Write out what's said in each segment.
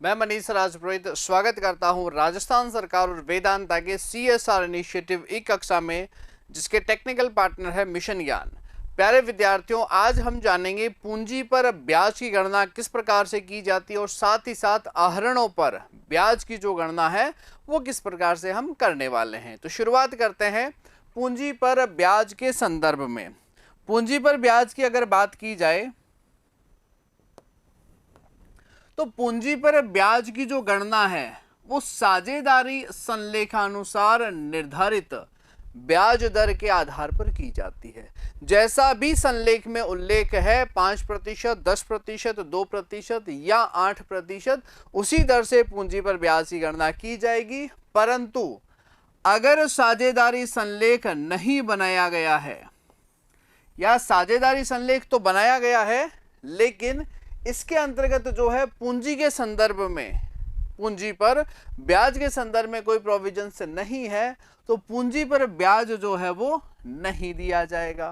मैं मनीष राजपुरोहित स्वागत करता हूं राजस्थान सरकार और वेदांता के CSR इनिशिएटिव ई कक्षा में, जिसके टेक्निकल पार्टनर है मिशन ज्ञान। प्यारे विद्यार्थियों, आज हम जानेंगे पूंजी पर ब्याज की गणना किस प्रकार से की जाती है और साथ ही साथ आहरणों पर ब्याज की जो गणना है वो किस प्रकार से हम करने वाले हैं। तो शुरुआत करते हैं पूंजी पर ब्याज के संदर्भ में। पूंजी पर ब्याज की अगर बात की जाए तो पूंजी पर ब्याज की जो गणना है वो साझेदारी संलेखानुसार निर्धारित ब्याज दर के आधार पर की जाती है। जैसा भी संलेख में उल्लेख है 5%, 10%, 2% या 8%, उसी दर से पूंजी पर ब्याज की गणना की जाएगी। परंतु अगर साझेदारी संलेख नहीं बनाया गया है या साझेदारी संलेख तो बनाया गया है लेकिन इसके अंतर्गत जो है पूंजी के संदर्भ में, पूंजी पर ब्याज के संदर्भ में कोई प्रोविजंस नहीं है, तो पूंजी पर ब्याज जो है वो नहीं दिया जाएगा।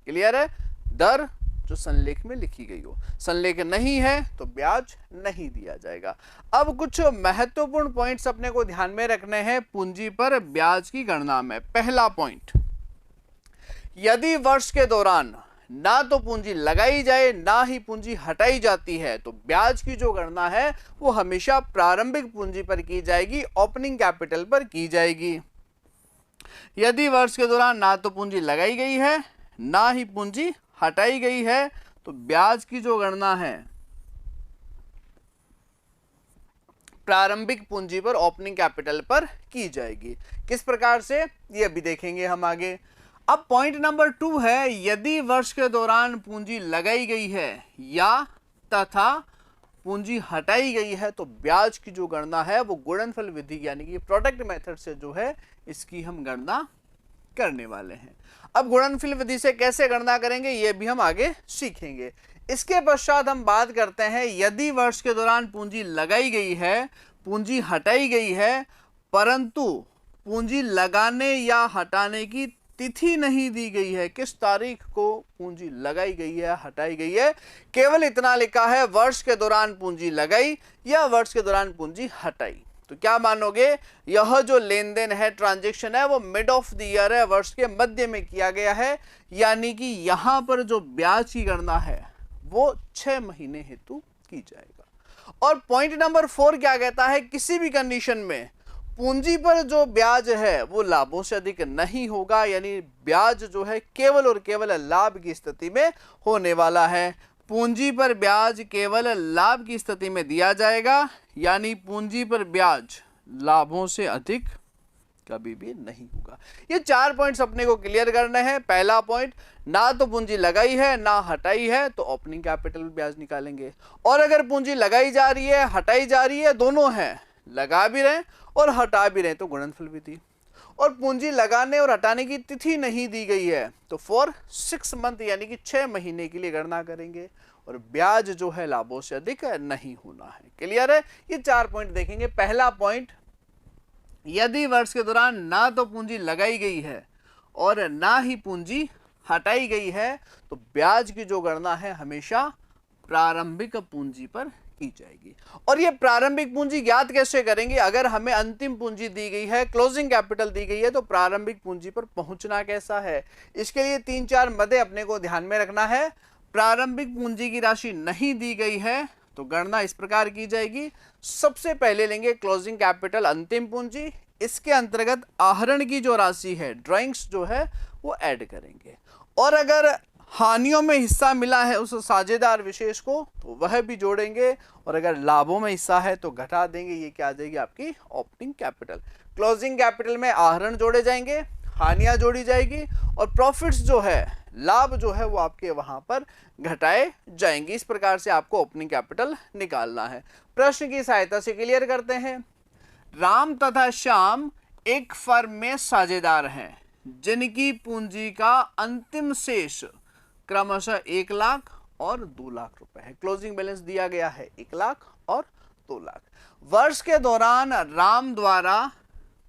क्लियर है? दर जो संलेख में लिखी गई हो, संलेख नहीं है तो ब्याज नहीं दिया जाएगा। अब कुछ महत्वपूर्ण पॉइंट्स अपने को ध्यान में रखने हैं पूंजी पर ब्याज की गणना में। पहला पॉइंट, यदि वर्ष के दौरान ना तो पूंजी लगाई जाए ना ही पूंजी हटाई जाती है तो ब्याज की जो गणना है वो हमेशा प्रारंभिक पूंजी पर की जाएगी, ओपनिंग कैपिटल पर की जाएगी। यदि वर्ष के दौरान ना तो पूंजी लगाई गई है ना ही पूंजी हटाई गई है तो ब्याज की जो गणना है प्रारंभिक पूंजी पर, ओपनिंग कैपिटल पर की जाएगी। किस प्रकार से ये अभी देखेंगे हम आगे। अब पॉइंट नंबर 2 है, यदि वर्ष के दौरान पूंजी लगाई गई है या तथा पूंजी हटाई गई है तो ब्याज की जो गणना है वो गुणनफल विधि यानी कि प्रोडक्ट मेथड से जो है इसकी हम गणना करने वाले हैं। अब गुणनफल विधि से कैसे गणना करेंगे ये भी हम आगे सीखेंगे। इसके पश्चात हम बात करते हैं, यदि वर्ष के दौरान पूंजी लगाई गई है, पूंजी हटाई गई है, परंतु पूंजी लगाने या हटाने की तिथि नहीं दी गई है, किस तारीख को पूंजी लगाई गई है, हटाई गई है, केवल इतना लिखा है वर्ष के दौरान पूंजी लगाई या वर्ष के दौरान पूंजी हटाई, तो क्या मानोगे? यह जो लेन देन है, ट्रांजैक्शन है, वो मिड ऑफ द ईयर है, वर्ष के मध्य में किया गया है, यानी कि यहां पर जो ब्याज की गणना है वो 6 महीने हेतु की जाएगा। और पॉइंट नंबर 4 क्या कहता है, किसी भी कंडीशन में पूंजी पर जो ब्याज है वो लाभों से अधिक नहीं होगा, यानी ब्याज जो है केवल और केवल लाभ की स्थिति में होने वाला है। पूंजी पर ब्याज केवल लाभ की स्थिति में दिया जाएगा, यानी पूंजी पर ब्याज लाभों से अधिक कभी भी नहीं होगा। ये 4 पॉइंट्स अपने को क्लियर करने हैं। पहला पॉइंट, ना तो पूंजी लगाई है ना हटाई है तो ओपनिंग कैपिटल ब्याज निकालेंगे, और अगर पूंजी लगाई जा रही है हटाई जा रही है, दोनों है, लगा भी रहे और हटा भी रहे तो गुणनफल विधि, और पूंजी लगाने और हटाने की तिथि नहीं दी गई है तो फॉर 6 मंथ यानी कि 6 महीने के लिए गणना करेंगे, और ब्याज जो है लाभों से अधिक नहीं होना है। क्लियर है? ये 4 पॉइंट देखेंगे। पहला पॉइंट, यदि वर्ष के दौरान ना तो पूंजी लगाई गई है और ना ही पूंजी हटाई गई है तो ब्याज की जो गणना है हमेशा प्रारंभिक पूंजी पर की जाएगी। और ये प्रारंभिक पूंजी ज्ञात कैसे करेंगे? अगर हमें अंतिम पूंजी दी गई है, क्लोजिंग कैपिटल दी गई है, तो प्रारंभिक पूंजी पर पहुंचना कैसा है, इसके लिए 3-4 मदे अपने को ध्यान में रखना है। प्रारंभिक पूंजी की राशि नहीं दी गई है तो गणना इस प्रकार की जाएगी। सबसे पहले लेंगे क्लोजिंग कैपिटल, अंतिम पूंजी, इसके अंतर्गत आहरण की जो राशि है, ड्राइंग्स जो है वो ऐड करेंगे, और अगर हानियों में हिस्सा मिला है उस साझेदार विशेष को तो वह भी जोड़ेंगे, और अगर लाभों में हिस्सा है तो घटा देंगे। ये क्या आ जाएगी आपकी ओपनिंग कैपिटल। क्लोजिंग कैपिटल में आहरण जोड़े जाएंगे, हानियां जोड़ी जाएगी, और प्रॉफिट्स जो है, लाभ जो है वो आपके वहां पर घटाए जाएंगे। इस प्रकार से आपको ओपनिंग कैपिटल निकालना है। प्रश्न की सहायता से क्लियर करते हैं। राम तथा श्याम एक फर्म में साझेदार हैं जिनकी पूंजी का अंतिम शेष क्रमशः 1 लाख और 2 लाख रुपए है। क्लोजिंग बैलेंस दिया गया है 1 लाख और 2 लाख। वर्ष के दौरान राम द्वारा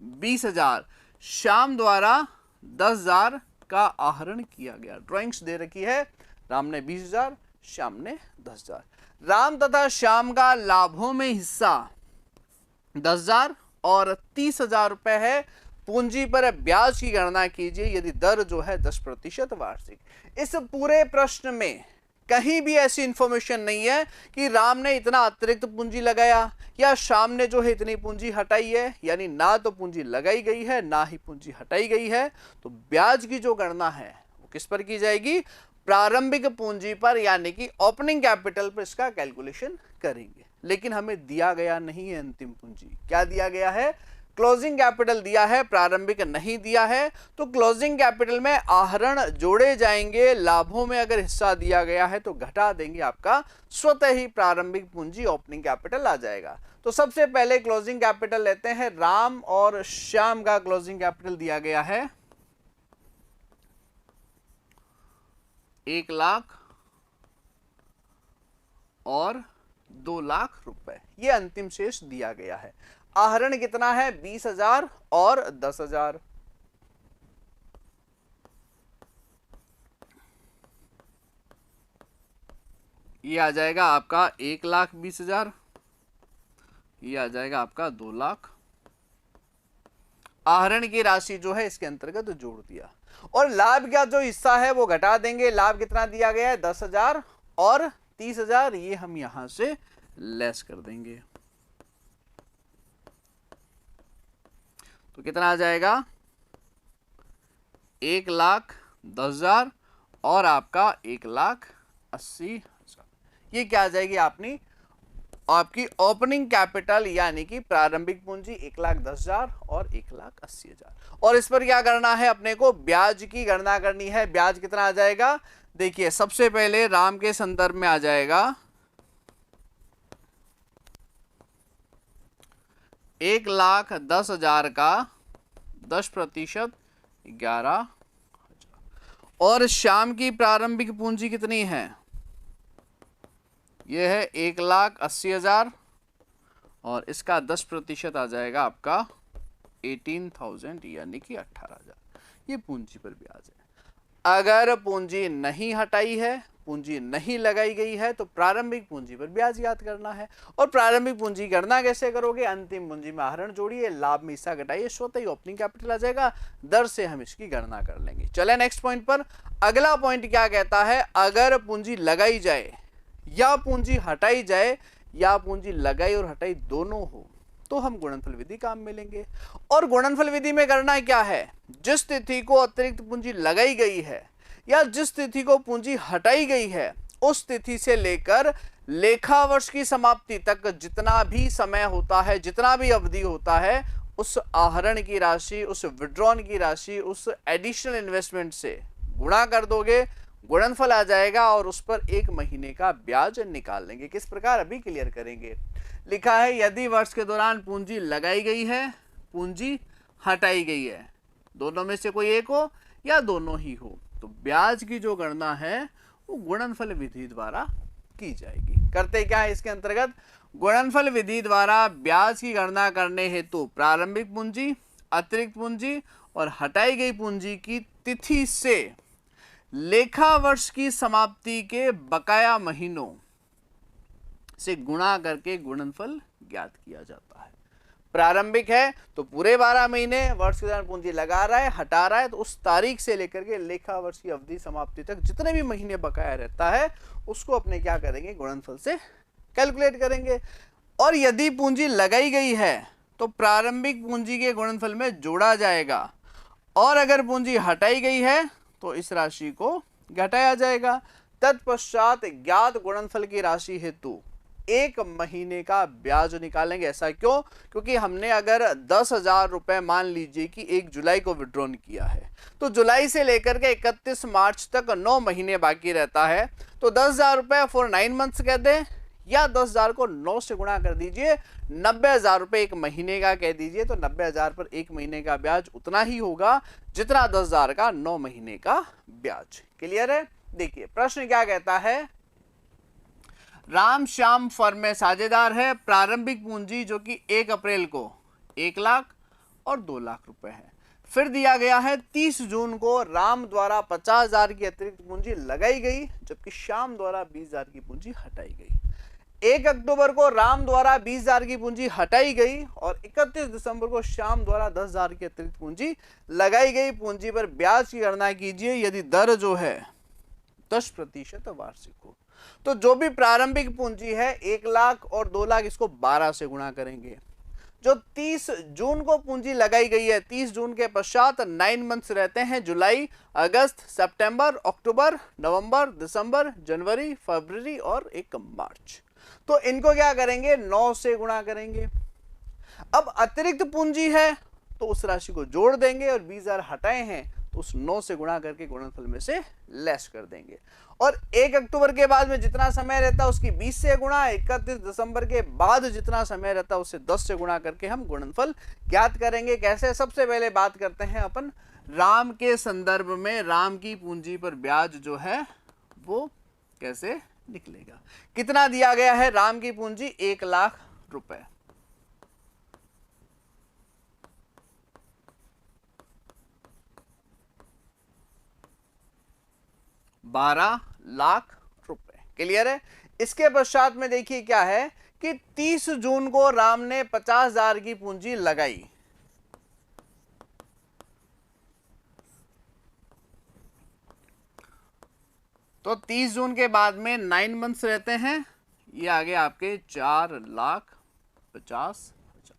20,000, श्याम द्वारा 10,000 का आहरण किया गया। ड्राइंग्स दे रखी है, राम ने 20,000, श्याम ने 10,000। राम तथा श्याम का लाभों में हिस्सा 10,000 और 30,000 रुपए है। पूंजी पर ब्याज की गणना कीजिए यदि दर जो है 10% वार्षिक। इस पूरे प्रश्न में कहीं भी ऐसी इंफॉर्मेशन नहीं है कि राम ने इतना अतिरिक्त पूंजी लगाया या श्याम ने जो है इतनी पूंजी हटाई है, यानी ना तो पूंजी लगाई गई है ना ही पूंजी हटाई गई है। तो ब्याज की जो गणना है वो किस पर की जाएगी? प्रारंभिक पूंजी पर, यानी कि ओपनिंग कैपिटल पर इसका कैलकुलेशन करेंगे। लेकिन हमें दिया गया नहीं है अंतिम पूंजी। क्या दिया गया है? क्लोजिंग कैपिटल दिया है, प्रारंभिक नहीं दिया है। तो क्लोजिंग कैपिटल में आहरण जोड़े जाएंगे, लाभों में अगर हिस्सा दिया गया है तो घटा देंगे, आपका स्वतः ही प्रारंभिक पूंजी ओपनिंग कैपिटल आ जाएगा। तो सबसे पहले क्लोजिंग कैपिटल लेते हैं। राम और श्याम का क्लोजिंग कैपिटल दिया गया है 1 लाख और 2 लाख रुपए, ये अंतिम शेष दिया गया है। आहरण कितना है? 20,000 और 10,000। ये आ जाएगा आपका 1,20,000, ये आ जाएगा आपका 2 लाख। आहरण की राशि जो है इसके अंतर्गत जोड़ दिया, और लाभ का जो हिस्सा है वो घटा देंगे। लाभ कितना दिया गया है? 10,000 और 30,000, ये हम यहां से लेस कर देंगे। तो कितना आ जाएगा? 1,10,000 और आपका 1,80,000। ये क्या आ जाएगी आपकी ओपनिंग कैपिटल, यानी कि प्रारंभिक पूंजी 1,10,000 और 1,80,000। और इस पर क्या करना है? अपने को ब्याज की गणना करनी है। ब्याज कितना आ जाएगा? देखिए, सबसे पहले राम के संदर्भ में आ जाएगा 1,10,000 का 10% 11,000। और श्याम की प्रारंभिक पूंजी कितनी है? यह है 1,80,000 और इसका 10% आ जाएगा आपका 18,000, यानी कि 18,000। ये पूंजी पर ब्याज है। अगर पूंजी नहीं हटाई है, पूंजी नहीं लगाई गई है, तो प्रारंभिक पूंजी पर ब्याज याद करना है। और प्रारंभिक पूंजी गणना कैसे करोगे? अंतिम पूंजी में आहरण जोड़िए, लाभ में हिस्सा घटाइए, स्वतः ही ओपनिंग कैपिटल आ जाएगा। दर से हम इसकी गणना कर लेंगे। चले नेक्स्ट पॉइंट पर। अगला पॉइंट क्या कहता है? अगर पूंजी लगाई जाए या पूंजी हटाई जाए, या पूंजी लगाई और हटाई दोनों हो, तो हम गुणनफल विधि काम में लेंगे। और गुणनफल विधि में करना क्या है? जिस तिथि को अतिरिक्त पूंजी लगाई गई है या जिस तिथि को पूंजी हटाई गई है, उस तिथि से लेकर लेखा वर्ष की समाप्ति तक जितना भी समय होता है, जितना भी अवधि होता है, उस आहरण की राशि, उस विड्रॉन की राशि, उस एडिशनल इन्वेस्टमेंट से गुणा कर दोगे, गुणनफल आ जाएगा और उस पर 1 महीने का ब्याज निकाल लेंगे। किस प्रकार? अभी क्लियर करेंगे। लिखा है यदि वर्ष के दौरान पूंजी लगाई गई है, पूंजी हटाई गई है, दोनों में से कोई एक हो या दोनों ही हो, तो ब्याज की जो गणना है वो गुणनफल विधि द्वारा की जाएगी। करते क्या है इसके अंतर्गत? गुणनफल विधि द्वारा ब्याज की गणना करने हेतु प्रारंभिक पूंजी, अतिरिक्त पूंजी और हटाई गई पूंजी की तिथि से लेखा वर्ष की समाप्ति के बकाया महीनों से गुणा करके गुणनफल ज्ञात किया जाता है। प्रारंभिक है तो पूरे 12 महीने, वर्ष के दौरान पूंजी लगा रहा है, हटा रहा है, तो उस तारीख से लेकर के लेखा वर्ष की अवधि समाप्ति तक जितने भी महीने बकाया रहता है उसको अपने क्या करेंगे? गुणनफल से कैलकुलेट करेंगे। और यदि पूंजी लगाई गई है तो प्रारंभिक पूंजी के गुणनफल में जोड़ा जाएगा, और अगर पूंजी हटाई गई है तो इस राशि को घटाया जाएगा। तत्पश्चात ज्ञात गुणनफल की राशि हेतु 1 महीने का ब्याज निकालेंगे। ऐसा क्यों? क्योंकि हमने अगर 10,000 रुपए मान लीजिए कि 1 जुलाई को विड्रॉन किया है, तो जुलाई से लेकर के 31 मार्च तक 9 महीने बाकी रहता है। तो 10,000 रुपए फॉर 9 मंथ्स कह दें, या 10,000 को 9 से गुणा कर दीजिए, 90,000 रुपए 1 महीने का कह दीजिए, तो 90,000 पर 1 महीने का ब्याज उतना ही होगा जितना 10,000 का 9 महीने का ब्याज। क्लियर है? देखिए प्रश्न क्या कहता है। राम श्याम फर्म में साझेदार है। प्रारंभिक पूंजी जो कि 1 अप्रैल को 1 लाख और 2 लाख रुपए है। फिर दिया गया है 30 जून को राम द्वारा 50,000 की अतिरिक्त पूंजी लगाई गई, जबकि श्याम द्वारा 20,000 की पूंजी हटाई गई। 1 अक्टूबर को राम द्वारा 20,000 की पूंजी हटाई गई और 31 दिसंबर को श्याम द्वारा 10,000 की अतिरिक्त पूंजी लगाई गई। पूंजी पर ब्याज की गणना कीजिए यदि दर जो है 10% वार्षिक हो। तो जो भी प्रारंभिक पूंजी है 1 लाख और 2 लाख, इसको 12 से गुणा करेंगे। जो 30 जून को पूंजी लगाई गई है, 30 जून के पश्चात 9 मंथ्स रहते हैं, जुलाई, अगस्त, सितंबर, अक्टूबर, नवंबर, दिसंबर, जनवरी, फरवरी और 1 मार्च। तो इनको क्या करेंगे, 9 से गुणा करेंगे। अब अतिरिक्त पूंजी है तो उस राशि को जोड़ देंगे और 20,000 हटाए हैं तो उस 9 से गुणा करके गुणनफल में से लेस कर देंगे। और 1 अक्टूबर के बाद में जितना समय रहता है उसकी 20 से गुणा, 31 दिसंबर के बाद जितना समय रहता है उससे 10 से गुणा करके हम गुणनफल ज्ञात करेंगे। कैसे? सबसे पहले बात करते हैं अपन राम के संदर्भ में, राम की पूंजी पर ब्याज जो है वो कैसे निकलेगा। कितना दिया गया है? राम की पूंजी 1 लाख रुपए। ₹12 लाख रुपए। क्लियर है? इसके पश्चात में देखिए क्या है कि 30 जून को राम ने 50,000 की पूंजी लगाई। तो 30 जून के बाद में 9 मंथ्स रहते हैं, ये आगे आपके 4,50,000।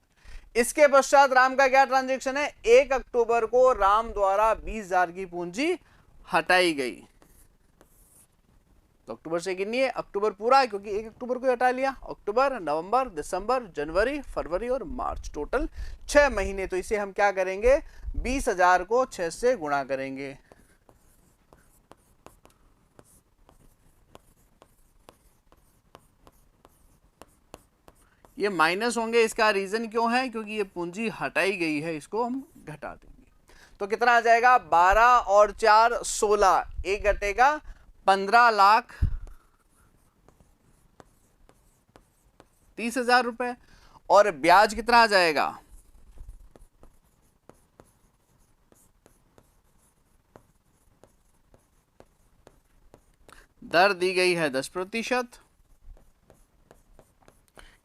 इसके पश्चात राम का क्या ट्रांजैक्शन है? 1 अक्टूबर को राम द्वारा 20,000 की पूंजी हटाई गई। तो अक्टूबर से गिनिए, है अक्टूबर पूरा, क्योंकि 1 अक्टूबर को हटा लिया। अक्टूबर, नवंबर, दिसंबर, जनवरी, फरवरी और मार्च, टोटल 6 महीने। तो इसे हम क्या करेंगे, 20,000 को 6 से गुणा करेंगे। ये माइनस होंगे, इसका रीजन क्यों है? क्योंकि ये पूंजी हटाई गई है, इसको हम घटा देंगे। तो कितना आ जाएगा? 12 और 4 16, एक घटेगा 15,30,000 रुपए। और ब्याज कितना आ जाएगा? दर दी गई है 10%,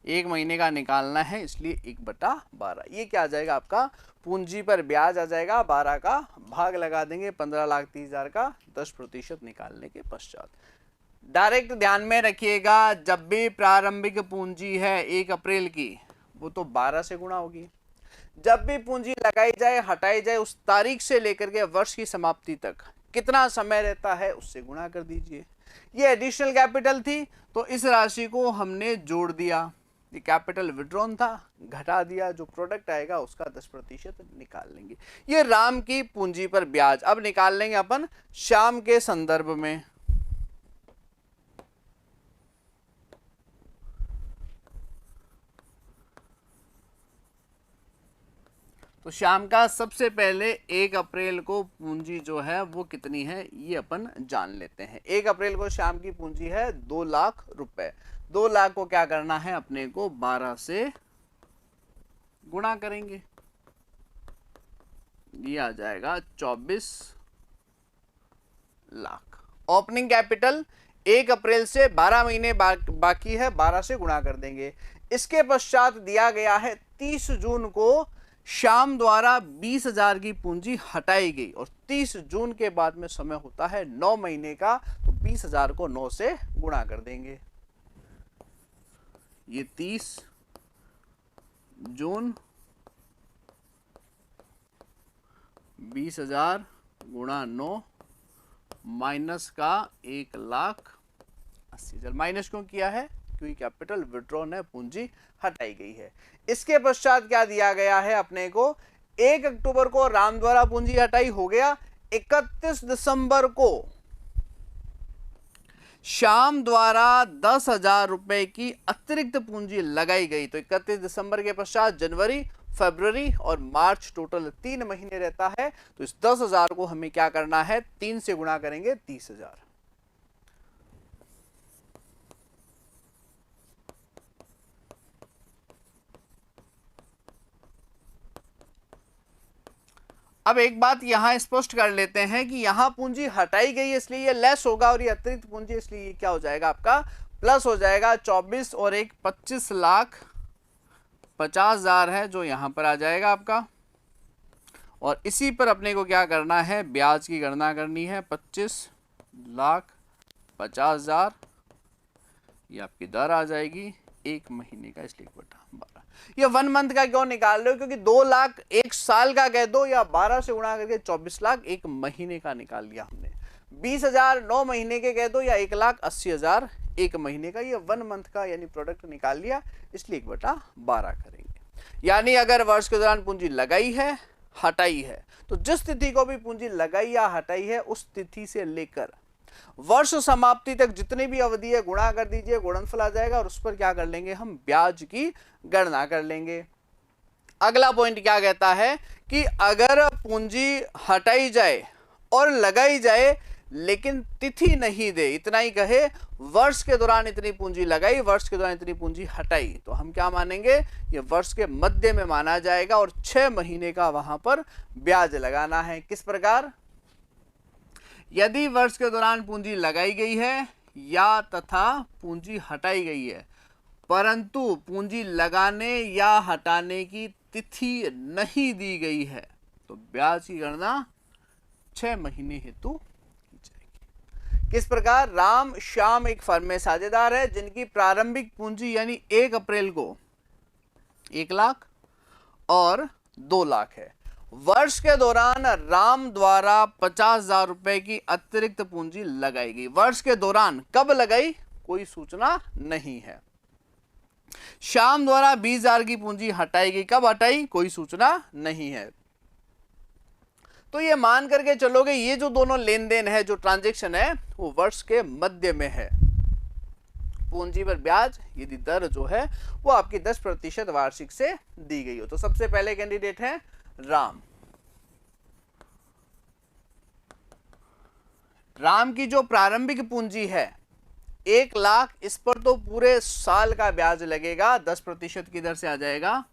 1 महीने का निकालना है इसलिए 1/12। ये क्या आ जाएगा आपका? पूंजी पर ब्याज आ जाएगा, 12 का भाग लगा देंगे 15,30,000 का 10% निकालने के पश्चात। डायरेक्ट ध्यान में रखिएगा, जब भी प्रारंभिक पूंजी है 1 अप्रैल की, वो तो 12 से गुणा होगी। जब भी पूंजी लगाई जाए, हटाई जाए, उस तारीख से लेकर के वर्ष की समाप्ति तक कितना समय रहता है उससे गुणा कर दीजिए। ये एडिशनल कैपिटल थी तो इस राशि को हमने जोड़ दिया। ये कैपिटल विड्रॉन था, घटा दिया, जो प्रोडक्ट आएगा उसका 10% निकाल लेंगे। ये राम की पूंजी पर ब्याज। अब निकाल लेंगे अपन श्याम के संदर्भ में। तो श्याम का सबसे पहले 1 अप्रैल को पूंजी जो है वो कितनी है ये अपन जान लेते हैं। 1 अप्रैल को श्याम की पूंजी है 2 लाख रुपए। 2 लाख को क्या करना है, अपने को 12 से गुणा करेंगे, ये आ जाएगा 24 लाख। ओपनिंग कैपिटल 1 अप्रैल से 12 महीने बाकी है, 12 से गुणा कर देंगे। इसके पश्चात दिया गया है 30 जून को श्याम द्वारा 20,000 की पूंजी हटाई गई और 30 जून के बाद में समय होता है 9 महीने का, तो 20,000 को 9 से गुणा कर देंगे। ये 30 जून 20,000 गुणा 9 माइनस का 1,80,000। माइनस क्यों किया है? क्योंकि कैपिटल विड्रॉन है, पूंजी हटाई गई है। इसके पश्चात क्या दिया गया है अपने को? 1 अक्टूबर को राम द्वारा पूंजी हटाई हो गया। 31 दिसंबर को श्याम द्वारा 10,000 रुपए की अतिरिक्त पूंजी लगाई गई। तो 31 दिसंबर के पश्चात जनवरी, फरवरी और मार्च, टोटल 3 महीने रहता है। तो इस 10,000 को हमें क्या करना है, 3 से गुणा करेंगे, 30,000। अब एक बात यहां स्पष्ट कर लेते हैं कि यहां पूंजी हटाई गई इसलिए ये लेस होगा और ये अतिरिक्त पूंजी इसलिए ये क्या हो जाएगा आपका प्लस हो जाएगा 24 और एक 25,50,000 है जो यहां पर आ जाएगा आपका। और इसी पर अपने को क्या करना है, ब्याज की गणना करनी है। 25,50,000 ये आपकी दर आ जाएगी 1 महीने का, इसलिए 1/12। ये 1 मंथ का क्यों निकाल रहे हो, क्योंकि 2 लाख 1 साल का कह दो या 12 से गुणा करके 24 लाख 1 महीने का निकाल लिया हमने। 20,000 9 महीने के कह दो या 1,80,000 1 महीने का, ये 1 मंथ का यानी प्रोडक्ट निकाल लिया, इसलिए 1/12 करेंगे। यानी अगर वर्ष के दौरान पूंजी लगाई है हटाई है, तो जिस तिथि को भी पूंजी लगाई या हटाई है उस तिथि से लेकर वर्ष समाप्ति तक जितनी भी अवधि है गुणा कर दीजिए, गुणनफल आ जाएगा और उस पर क्या कर लेंगे हम, ब्याज की गणना कर लेंगे। अगला पॉइंट क्या कहता है कि अगर पूंजी हटाई जाए और लगाई जाए लेकिन तिथि नहीं दे, इतना ही कहे वर्ष के दौरान इतनी पूंजी लगाई, वर्ष के दौरान इतनी पूंजी हटाई, तो हम क्या मानेंगे, ये वर्ष के मध्य में माना जाएगा और 6 महीने का वहां पर ब्याज लगाना है। किस प्रकार, यदि वर्ष के दौरान पूंजी लगाई गई है या तथा पूंजी हटाई गई है परंतु पूंजी लगाने या हटाने की तिथि नहीं दी गई है, तो ब्याज की गणना 6 महीने हेतु की जाएगी। किस प्रकार, राम श्याम एक फर्म में साझेदार है जिनकी प्रारंभिक पूंजी यानी 1 अप्रैल को 1 लाख और 2 लाख है। वर्ष के दौरान राम द्वारा 50,000 रुपए की अतिरिक्त पूंजी लगाई गई। वर्ष के दौरान कब लगाई, कोई सूचना नहीं है। श्याम द्वारा 20,000 की पूंजी हटाई गई, कब हटाई, कोई सूचना नहीं है। तो ये मान करके चलोगे ये जो दोनों लेन देन है, जो ट्रांजैक्शन है, वो वर्ष के मध्य में है। पूंजी पर ब्याज यदि दर जो है वो आपकी 10% वार्षिक से दी गई हो। तो सबसे पहले कैंडिडेट है राम। राम की जो प्रारंभिक पूंजी है 1 लाख, इस पर तो पूरे साल का ब्याज लगेगा, 10% की दर से आ जाएगा।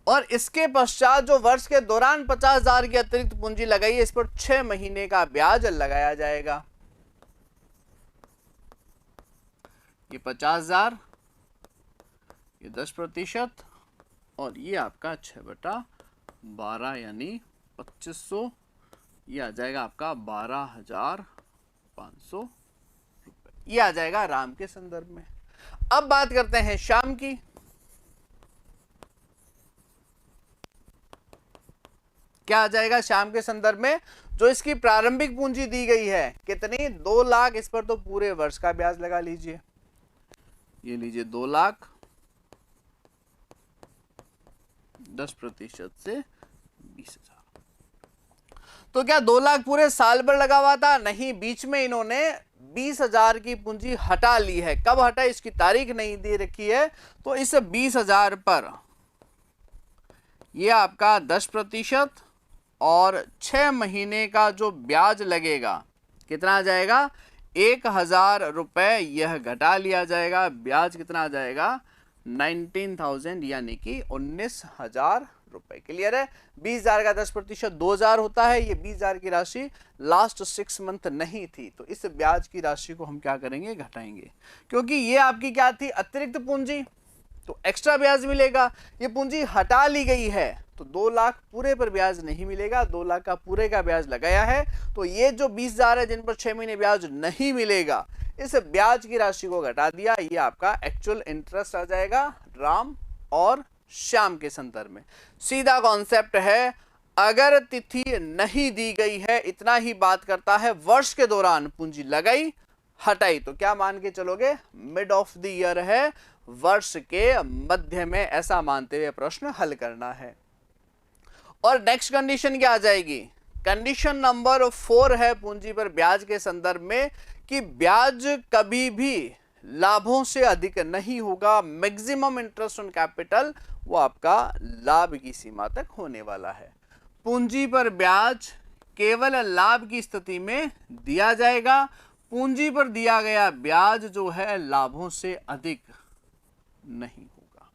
और इसके पश्चात जो वर्ष के दौरान 50,000 की अतिरिक्त पूंजी लगाई है, इस पर 6 महीने का ब्याज लगाया जाएगा। ये 50,000, ये 10% और ये आपका 6/12 यानी 2500, ये आ जाएगा आपका 12,500 रुपए। ये आ जाएगा राम के संदर्भ में। अब बात करते हैं श्याम की। क्या आ जाएगा श्याम के संदर्भ में, जो इसकी प्रारंभिक पूंजी दी गई है कितनी, 2 लाख, इस पर तो पूरे वर्ष का ब्याज लगा लीजिए। ये लीजिए 2 लाख, 10% से 20,000। तो क्या 2 लाख पूरे साल भर लगा हुआ था, नहीं, बीच में इन्होंने 20,000 की पूंजी हटा ली है। कब हटा, इसकी तारीख नहीं दे रखी है। तो इस 20,000 पर यह आपका 10% और 6 महीने का जो ब्याज लगेगा कितना आ जाएगा, 1,000 रुपए यह घटा लिया जाएगा। ब्याज कितना आ जाएगा, 19,000 यानी कि 19,000 रुपए। क्लियर है। 20,000 का 10% 2,000 होता है। ये 20,000 की राशि लास्ट 6 मंथ नहीं थी, तो इस ब्याज की राशि को हम क्या करेंगे, घटाएंगे, क्योंकि ये आपकी क्या थी, अतिरिक्त पूंजी, तो एक्स्ट्रा ब्याज मिलेगा। ये पूंजी हटा ली गई है तो 2 लाख पूरे पर ब्याज नहीं मिलेगा, 2 लाख का पूरे का ब्याज लगाया है, तो ये जो 20,000 है जिन पर 6 महीने ब्याज नहीं मिलेगा, इस ब्याज की राशि को घटा दिया। ये आपका एक्चुअल इंटरेस्ट आ जाएगा राम और श्याम के संदर्भ में। सीधा कॉन्सेप्ट है, अगर तिथि नहीं दी गई है, इतना ही बात करता है, वर्ष के दौरान पूंजी लगाई हटाई, तो क्या मान के चलोगे, मिड ऑफ द ईयर है, वर्ष के मध्य में, ऐसा मानते हुए प्रश्न हल करना है। और नेक्स्ट कंडीशन क्या आ जाएगी, कंडीशन नंबर 4 है पूंजी पर ब्याज के संदर्भ में कि ब्याज कभी भी लाभों से अधिक नहीं होगा। मैक्सिमम इंटरेस्ट ऑन कैपिटल वो आपका लाभ की सीमा तक होने वाला है। पूंजी पर ब्याज केवल लाभ की स्थिति में दिया जाएगा। पूंजी पर दिया गया ब्याज जो है लाभों से अधिक नहीं होगा।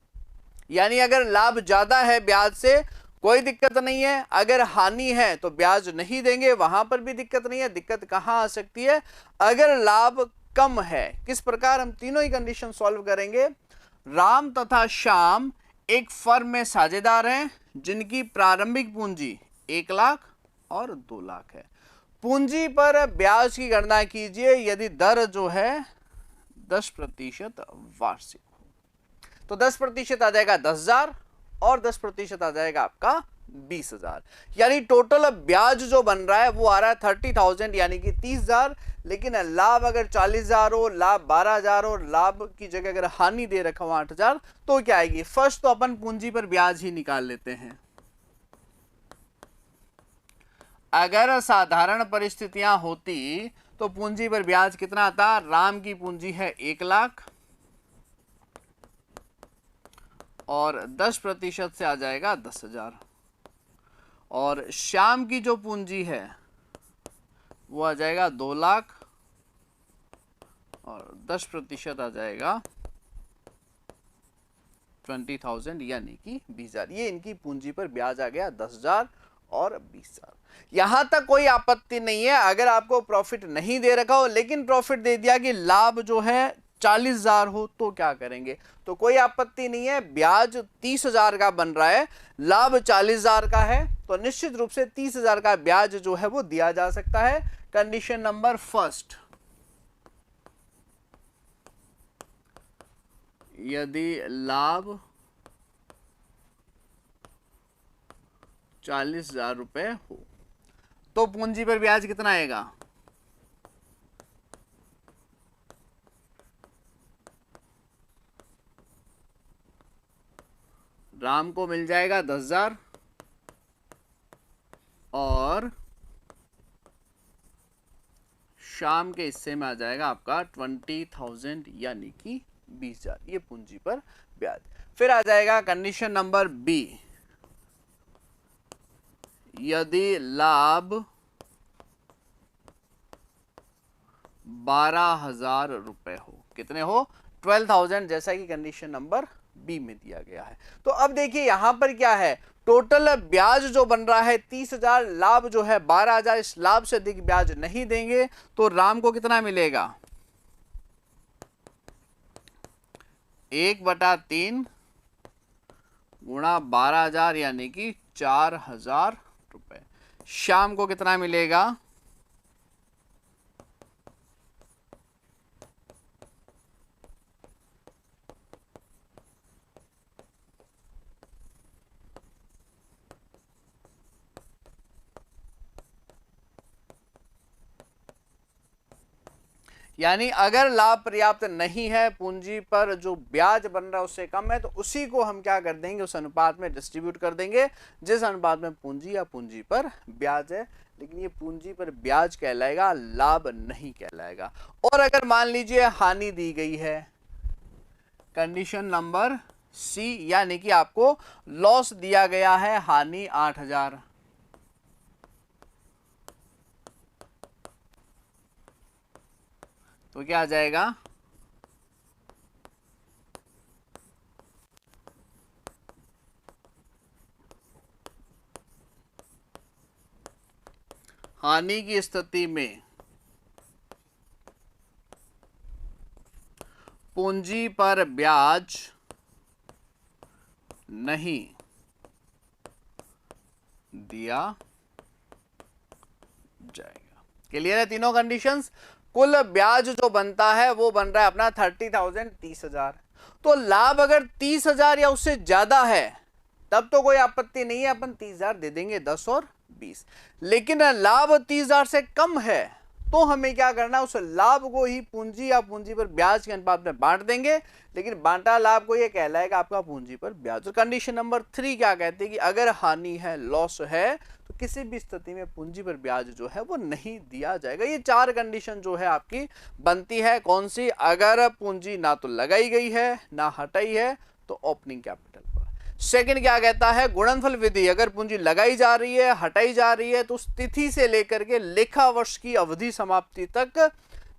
यानी अगर लाभ ज्यादा है ब्याज से, कोई दिक्कत नहीं है। अगर हानि है तो ब्याज नहीं देंगे, वहां पर भी दिक्कत नहीं है। दिक्कत कहां आ सकती है? अगर लाभ कम है। किस प्रकार? हम तीनों ही कंडीशन सॉल्व करेंगे। राम तथा श्याम एक फर्म में साझेदार हैं जिनकी प्रारंभिक पूंजी 1 लाख और 2 लाख है। पूंजी पर ब्याज की गणना कीजिए यदि दर जो है 10% वार्षिक हो। तो 10% आ जाएगा 10,000 और 10% आ जाएगा आपका 20,000। यानी टोटल ब्याज जो बन रहा है वो आ रहा है 30,000 यानी कि 30,000। लेकिन लाभ अगर 40,000 हो, लाभ 12,000 हो, लाभ की जगह अगर हानि दे रखा हो 8,000, तो क्या आएगी? फर्स्ट तो अपन पूंजी पर ब्याज ही निकाल लेते हैं। अगर साधारण परिस्थितियां होती तो पूंजी पर ब्याज कितना आता? राम की पूंजी है 1 लाख और 10% से आ जाएगा 10,000। और श्याम की जो पूंजी है वो आ जाएगा 2 लाख और 10% आ जाएगा 20,000 यानी कि 20,000। ये इनकी पूंजी पर ब्याज आ गया 10,000 और 20,000। यहां तक कोई आपत्ति नहीं है। अगर आपको प्रॉफिट नहीं दे रखा हो लेकिन प्रॉफिट दे दिया कि लाभ जो है 40,000 हो, तो क्या करेंगे? तो कोई आपत्ति नहीं है। ब्याज 30,000 का बन रहा है, लाभ 40,000 का है, तो निश्चित रूप से 30,000 का ब्याज जो है वो दिया जा सकता है। कंडीशन नंबर फर्स्ट, यदि लाभ 40,000 रुपए हो तो पूंजी पर ब्याज कितना आएगा? राम को मिल जाएगा 10,000 और शाम के हिस्से में आ जाएगा आपका 20,000 यानी कि 20,000। ये पूंजी पर ब्याज। फिर आ जाएगा कंडीशन नंबर बी, यदि लाभ 12,000 रुपए हो। कितने हो? 12,000, जैसा कि कंडीशन नंबर बी में दिया गया है। तो अब देखिए यहां पर क्या है, टोटल ब्याज जो बन रहा है 30,000, लाभ जो है 12,000। इस लाभ से अधिक ब्याज नहीं देंगे तो राम को कितना मिलेगा? 1/3 गुणा 12,000 यानी कि 4,000 रुपए। शाम को कितना मिलेगा? यानी अगर लाभ पर्याप्त नहीं है, पूंजी पर जो ब्याज बन रहा है उससे कम है, तो उसी को हम क्या कर देंगे? उस अनुपात में डिस्ट्रीब्यूट कर देंगे जिस अनुपात में पूंजी या पूंजी पर ब्याज है। लेकिन ये पूंजी पर ब्याज कहलाएगा, लाभ नहीं कहलाएगा। और अगर मान लीजिए हानि दी गई है, कंडीशन नंबर सी, यानी कि आपको लॉस दिया गया है, हानि 8,000, तो क्या आ जाएगा? हानि की स्थिति में पूंजी पर ब्याज नहीं दिया जाएगा। क्लियर है तीनों कंडीशंस? कुल ब्याज जो बनता है वो बन रहा है अपना 30,000, 30,000। तो लाभ अगर 30,000 या उससे ज्यादा है तब तो कोई आपत्ति नहीं है, अपन 30,000 दे देंगे, 10 और 20। लेकिन लाभ 30,000 से कम है तो हमें क्या करना है? उस लाभ को ही पूंजी या पूंजी पर ब्याज के अनुपात में बांट देंगे। लेकिन बांटा लाभ को ये कहलाएगा आपका पूंजी पर ब्याज। तो कंडीशन नंबर 3 क्या कहती है कि अगर हानि है, लॉस है, तो किसी भी स्थिति में पूंजी पर ब्याज जो है वो नहीं दिया जाएगा। ये 4 कंडीशन जो है आपकी बनती है। कौन सी? अगर पूंजी ना तो लगाई गई है ना हटाई है तो ओपनिंग कैपिटल पर। सेकंड क्या कहता है? गुणनफल विधि, अगर पूंजी लगाई जा रही है, हटाई जा रही है, तो उस तिथि से लेकर के लेखा वर्ष की अवधि समाप्ति तक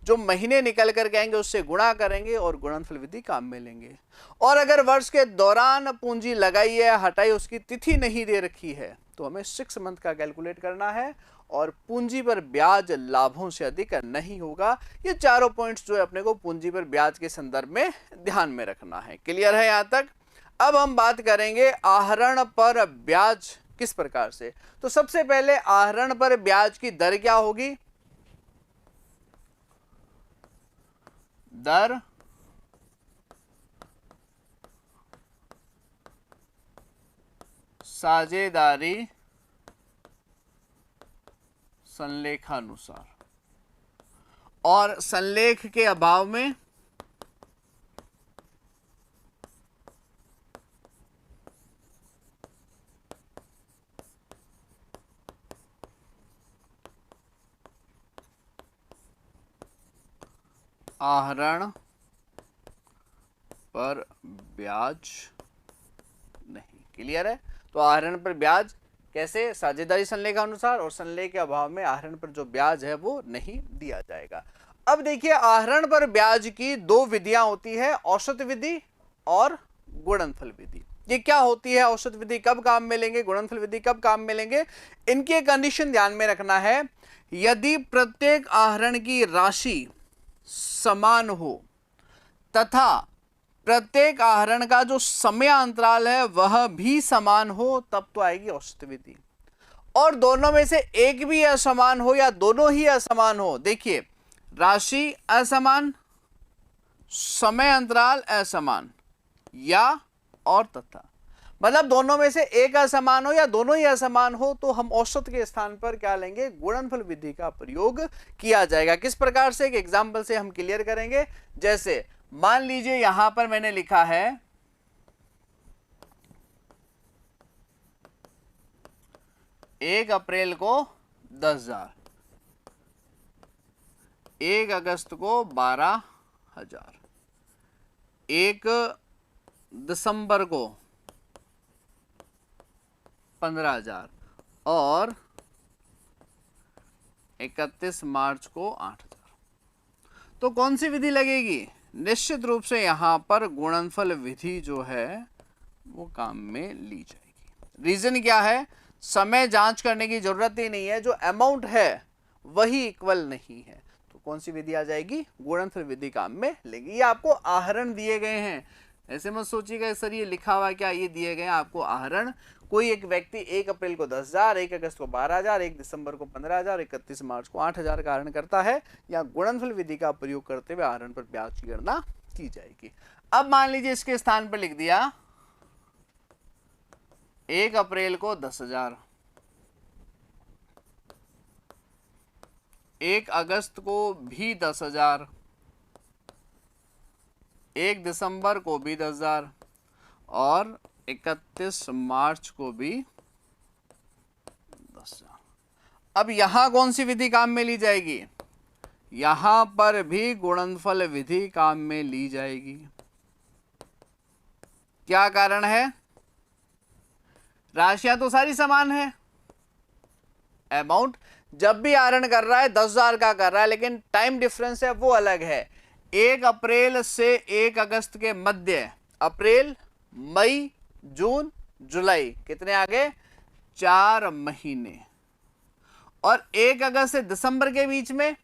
जो महीने निकल करके आएंगे उससे गुणा करेंगे और गुणनफल विधि काम में लेंगे। और अगर वर्ष के दौरान पूंजी लगाई है हटाई, उसकी तिथि नहीं दे रखी है, तो हमें 6 मंथ का कैलकुलेट करना है और पूंजी पर ब्याज लाभों से अधिक नहीं होगा। ये चारों पॉइंट्स जो है अपने को पूंजी पर ब्याज के संदर्भ में ध्यान में रखना है। क्लियर है यहां तक? अब हम बात करेंगे आहरण पर ब्याज किस प्रकार से। तो सबसे पहले आहरण पर ब्याज की दर क्या होगी? दर साझेदारी संलेखानुसार, और संलेख के अभाव में आहरण पर ब्याज नहीं। क्लियर है? तो आहरण पर ब्याज कैसे? साझेदारी संलेखानुसार, और संलेख के अभाव में आहरण पर जो ब्याज है वो नहीं दिया जाएगा। अब देखिए, आहरण पर ब्याज की दो विधियां होती है, औसत विधि और गुणनफल विधि। ये क्या होती है? औसत विधि कब काम में लेंगे, गुणनफल विधि कब काम में लेंगे? इनकी कंडीशन ध्यान में रखना है। यदि प्रत्येक आहरण की राशि समान हो तथा प्रत्येक आहरण का जो समय अंतराल है वह भी समान हो, तब तो आएगी औसत विधि। और दोनों में से एक भी असमान हो या दोनों ही असमान हो, देखिए राशि असमान, समय अंतराल असमान, या और तथा, मतलब दोनों में से एक असमान हो या दोनों ही असमान हो, तो हम औसत के स्थान पर क्या लेंगे? गुणनफल विधि का प्रयोग किया जाएगा। किस प्रकार से? एक एग्जांपल से हम क्लियर करेंगे। जैसे मान लीजिए यहां पर मैंने लिखा है 1 अप्रैल को 10,000, 1 अगस्त को 12,000, 1 दिसंबर को 15,000 और 31 मार्च को 8,000। तो कौन सी विधि लगेगी? निश्चित रूप से यहां पर गुणनफल विधि जो है वो काम में ली जाएगी। रीजन क्या है? समय जांच करने की जरूरत ही नहीं है, जो अमाउंट है वही इक्वल नहीं है, तो कौन सी विधि आ जाएगी? गुणनफल विधि काम में लेंगे। ये आपको आहरण दिए गए हैं, ऐसे मत सोचिएगा सर ये लिखा हुआ क्या, ये दिए गए आपको आहरण। कोई एक व्यक्ति 1 अप्रैल को 10,000, 1 अगस्त को 12,000, 1 दिसंबर को 15,000, 31 मार्च को 8,000 का आहरण करता है, या गुणनफल विधि का प्रयोग करते हुए आहरण पर ब्याज की गणना की जाएगी। अब मान लीजिए इसके स्थान पर लिख दिया 1 अप्रैल को 10,000, 1 अगस्त को भी 10,000, 1 दिसंबर को भी 10,000 और 31 मार्च को भी 10,000। अब यहां कौन सी विधि काम में ली जाएगी? यहां पर भी गुणनफल विधि काम में ली जाएगी। क्या कारण है? राशियां तो सारी समान है, अमाउंट जब भी आहरण कर रहा है 10,000 का कर रहा है, लेकिन टाइम डिफरेंस है वो अलग है। 1 अप्रैल से 1 अगस्त के मध्य, अप्रैल, मई, जून, जुलाई, कितने आगे? 4 महीने। और 1 अगस्त से दिसंबर के बीच में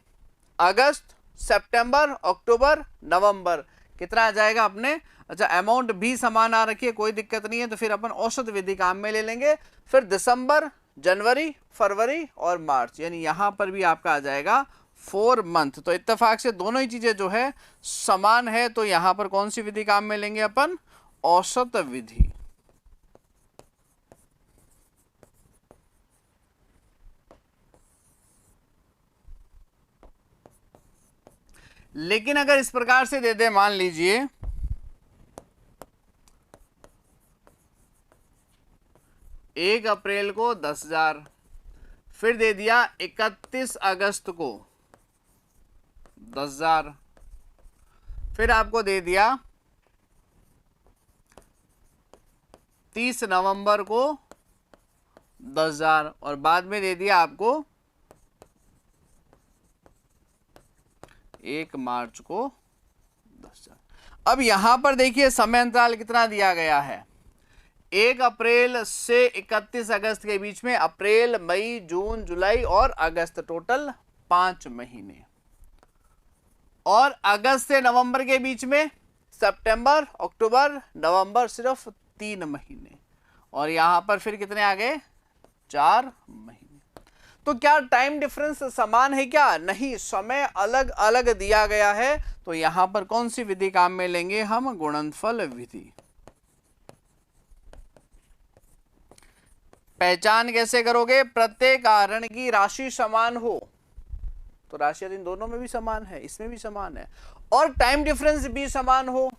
अगस्त, सितंबर, अक्टूबर, नवंबर, कितना आ जाएगा अपने? अच्छा, अमाउंट भी समान आ रखी है, कोई दिक्कत नहीं है, तो फिर अपन औसत विधि काम में ले लेंगे। फिर दिसंबर, जनवरी, फरवरी और मार्च, यानी यहां पर भी आपका आ जाएगा 4 मंथ। तो इत्तेफाक से दोनों ही चीजें जो है समान है, तो यहां पर कौन सी विधि काम में लेंगे अपन? औसत विधि। लेकिन अगर इस प्रकार से दे दे, मान लीजिए 1 अप्रैल को 10,000, फिर दे दिया 31 अगस्त को 10,000, फिर आपको दे दिया 30 नवंबर को 10,000 और बाद में दे दिया आपको 1 मार्च को 10,000। अब यहां पर देखिए समय अंतराल कितना दिया गया है, 1 अप्रैल से 31 अगस्त के बीच में, अप्रैल, मई, जून, जुलाई और अगस्त, टोटल 5 महीने। और अगस्त से नवंबर के बीच में सितंबर, अक्टूबर, नवंबर, सिर्फ 3 महीने। और यहां पर फिर कितने आ गए, 4 महीने। तो क्या टाइम डिफरेंस समान है क्या, नहीं, समय अलग अलग दिया गया है। तो यहां पर कौन सी विधि काम में लेंगे हम, गुणनफल विधि। पहचान कैसे करोगे, प्रत्येक आहरण की राशि समान हो, तो राशि इन दोनों में भी समान है, इसमें भी समान है, और टाइम डिफरेंस भी समान हो,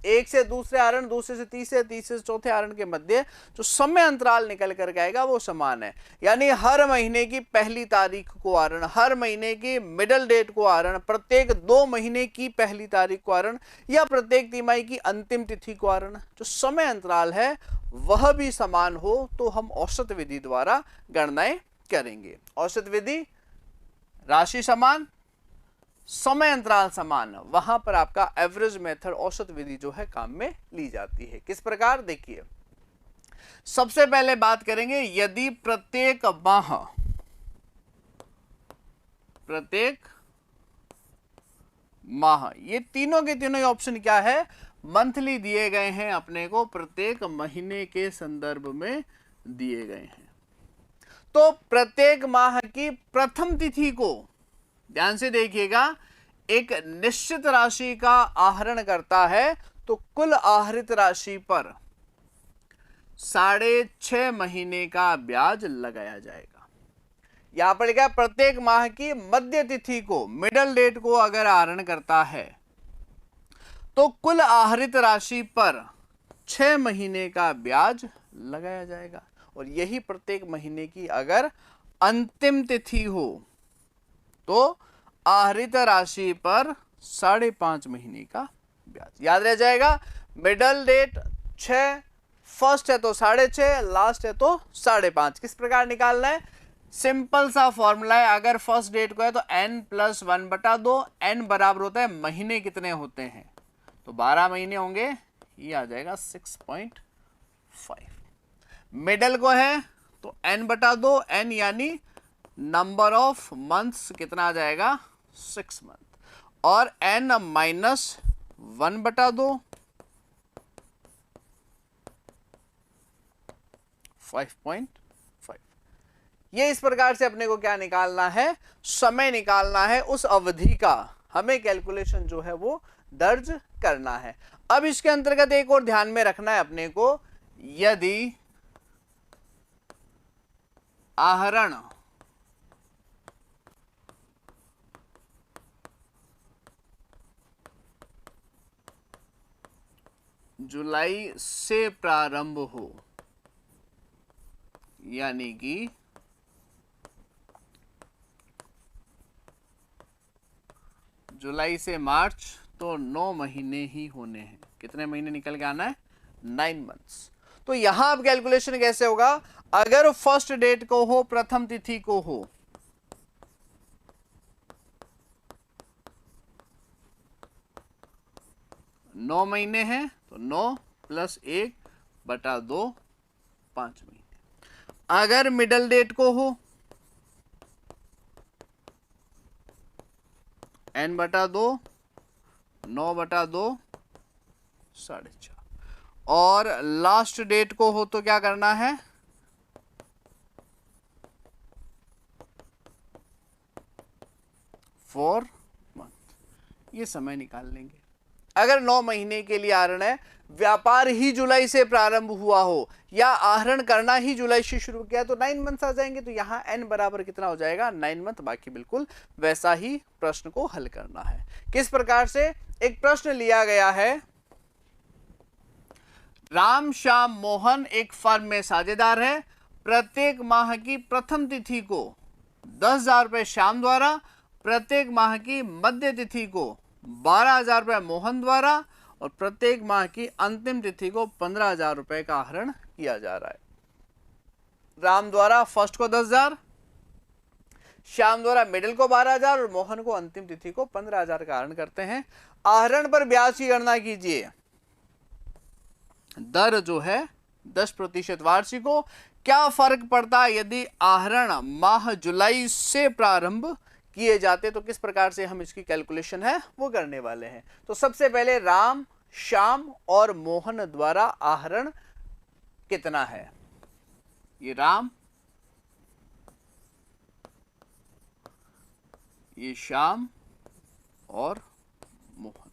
एक से दूसरे आहरण, दूसरे से तीसरे, तीसरे से चौथे आहरण के मध्य जो समय अंतराल निकल कर आएगा वो समान है। यानी हर महीने की पहली तारीख को आहरण, हर महीने की मिडल डेट को आहरण, प्रत्येक 2 महीने की पहली तारीख को आहरण, या प्रत्येक तिमाही की अंतिम तिथि को आहरण, जो समय अंतराल है वह भी समान हो, तो हम औसत विधि द्वारा गणनाएं करेंगे। औसत विधि, राशि समान, समय अंतराल समान, वहां पर आपका एवरेज मेथड, औसत विधि जो है काम में ली जाती है। किस प्रकार, देखिए सबसे पहले बात करेंगे, यदि प्रत्येक माह, ये तीनों के तीनों ऑप्शन क्या है, मंथली दिए गए हैं अपने को, प्रत्येक महीने के संदर्भ में दिए गए हैं। तो प्रत्येक माह की प्रथम तिथि को, ध्यान से देखिएगा, एक निश्चित राशि का आहरण करता है तो कुल आहरित राशि पर 6.5 महीने का ब्याज लगाया जाएगा। यहां पर क्या, प्रत्येक माह की मध्य तिथि को, मिडल डेट को अगर आहरण करता है तो कुल आहरित राशि पर 6 महीने का ब्याज लगाया जाएगा। और यही प्रत्येक महीने की अगर अंतिम तिथि हो तो आहरित राशि पर 5.5 महीने का ब्याज। याद रह जाएगा, मिडल डेट 6, फर्स्ट है तो 6.5, लास्ट है तो 5.5। किस प्रकार निकालना है, सिंपल सा फॉर्मूला है, अगर फर्स्ट डेट को है तो n+1/2, n बराबर होता है महीने कितने होते हैं, तो 12 महीने होंगे, ये आ जाएगा 6.5। मिडल को है तो n/2, n यानी नंबर ऑफ मंथ्स कितना आ जाएगा, 6 मंथ, और n-1/2, 5.5। ये इस प्रकार से अपने को क्या निकालना है, समय निकालना है, उस अवधि का हमें कैलकुलेशन जो है वो दर्ज करना है। अब इसके अंतर्गत एक और ध्यान में रखना है अपने को, यदि आहरण जुलाई से प्रारंभ हो, यानी कि जुलाई से मार्च, तो 9 महीने ही होने हैं। कितने महीने निकल के आना है, 9 मंथ्स। तो यहां अब कैलकुलेशन कैसे होगा, अगर फर्स्ट डेट को हो, प्रथम तिथि को हो, नौ महीने हैं तो 9 + 1/2, 5 महीने। अगर मिडल डेट को हो, n/2, 9/2, 4.5, और लास्ट डेट को हो तो क्या करना है, 4 मंथ। ये समय निकाल लेंगे। अगर 9 महीने के लिए आहरण है, व्यापार ही जुलाई से प्रारंभ हुआ हो, या आहरण करना ही जुलाई से शुरू किया, तो 9 मंथ्स आ जाएंगे। तो यहां n बराबर कितना हो जाएगा, 9 मंथ। बाकी बिल्कुल वैसा ही प्रश्न को हल करना है। किस प्रकार से, एक प्रश्न लिया गया है, राम, श्याम, मोहन एक फर्म में साझेदार है, प्रत्येक माह की प्रथम तिथि को 10,000 रुपए श्याम द्वारा, प्रत्येक माह की मध्य तिथि को 12,000 रुपए मोहन द्वारा, और प्रत्येक माह की अंतिम तिथि को 15,000 रुपए का आहरण किया जा रहा है। राम द्वारा फर्स्ट को 10,000, श्याम द्वारा मिडिल को 12,000 और मोहन को अंतिम तिथि को 15,000 का आहरण करते हैं। आहरण पर ब्याज की गणना कीजिए। दर जो है 10% वार्षिक हो। क्या फर्क पड़ता है यदि आहरण माह जुलाई से प्रारंभ किए जाते, तो किस प्रकार से हम इसकी कैलकुलेशन है वो करने वाले हैं। तो सबसे पहले राम, श्याम और मोहन द्वारा आहरण कितना है। ये राम, ये श्याम और मोहन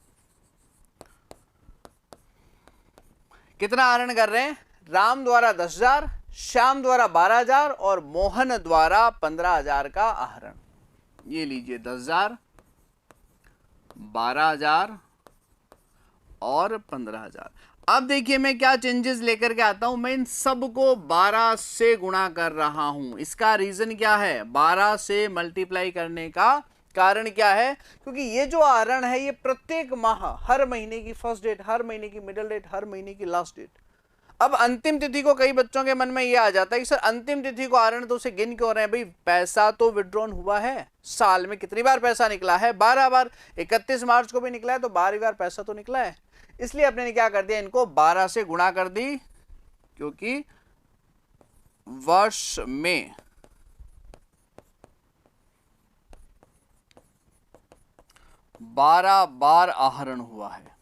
कितना आहरण कर रहे हैं। राम द्वारा 10,000, श्याम द्वारा 12,000 और मोहन द्वारा 15,000 का आहरण। ये लीजिए 10,000, 12,000 और 15,000। अब देखिए मैं क्या चेंजेस लेकर के आता हूं। मैं इन सबको 12 से गुणा कर रहा हूं। इसका रीजन क्या है, 12 से मल्टीप्लाई करने का कारण क्या है, क्योंकि ये जो आहरण है ये प्रत्येक माह, हर महीने की फर्स्ट डेट, हर महीने की मिडिल डेट, हर महीने की लास्ट डेट। अब अंतिम तिथि को कई बच्चों के मन में ये आ जाता है कि सर अंतिम तिथि को आहरण तो उसे गिन क्यों रहे हैं। भाई पैसा तो विड्रॉन हुआ है, साल में कितनी बार पैसा निकला है, 12 बार। 31 मार्च को भी निकला है तो 12 बार पैसा तो निकला है। इसलिए अपने ने क्या कर दिया, इनको 12 से गुणा कर दी, क्योंकि वर्ष में 12 बार आहरण हुआ है।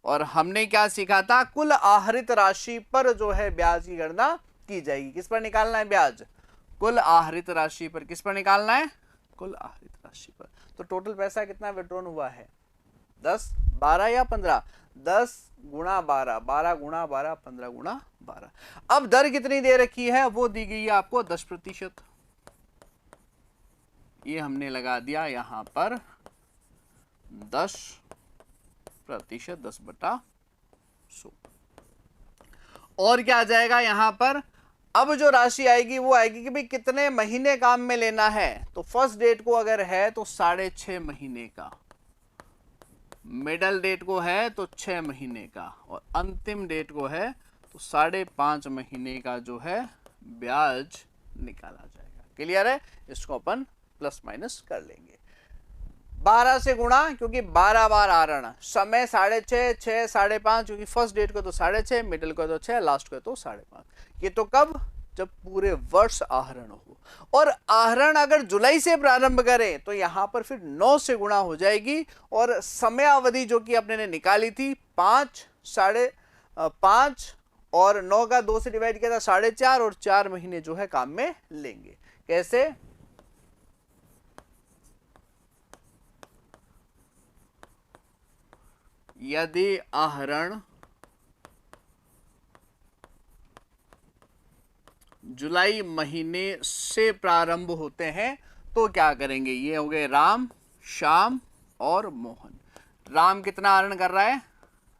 और हमने क्या सीखा था, कुल आहरित राशि पर जो है ब्याज की गणना की जाएगी। किस पर निकालना है ब्याज, कुल आहरित राशि पर। किस पर निकालना है, कुल आहरित राशि पर। तो टोटल पैसा कितना विड्रॉन हुआ है, 10, 12 या 15, 10 गुणा 12, 12 गुणा 12, 15 गुणा 12। अब दर कितनी दे रखी है, वो दी गई है आपको 10%। ये हमने लगा दिया यहां पर 10%, 10/100। और क्या आ जाएगा यहां पर, अब जो राशि आएगी वो आएगी कि भाई कितने महीने काम में लेना है। तो फर्स्ट डेट को अगर है तो 6.5 महीने का, मिडल डेट को है तो 6 महीने का, और अंतिम डेट को है तो 5.5 महीने का जो है ब्याज निकाला जाएगा। क्लियर है, इसको अपन प्लस माइनस कर लेंगे। 12 से गुणा, क्योंकि 12 बार आहरण, समय 6.5, 6, 5.5, क्योंकि फर्स्ट डेट को तो 6.5, मिडिल को तो 6, लास्ट को तो 5.5। ये तो कब, जब पूरे वर्ष आहरण हो। और आहरण अगर जुलाई से प्रारंभ करें तो यहां पर फिर 9 से गुणा हो जाएगी। और समय अवधि जो कि अपने ने निकाली थी 5, 5.5 और 9 का 2 से डिवाइड किया था 4.5, और 4 महीने जो है काम में लेंगे। कैसे, यदि आहरण जुलाई महीने से प्रारंभ होते हैं तो क्या करेंगे। ये हो गए राम, श्याम और मोहन। राम कितना आहरण कर रहा है,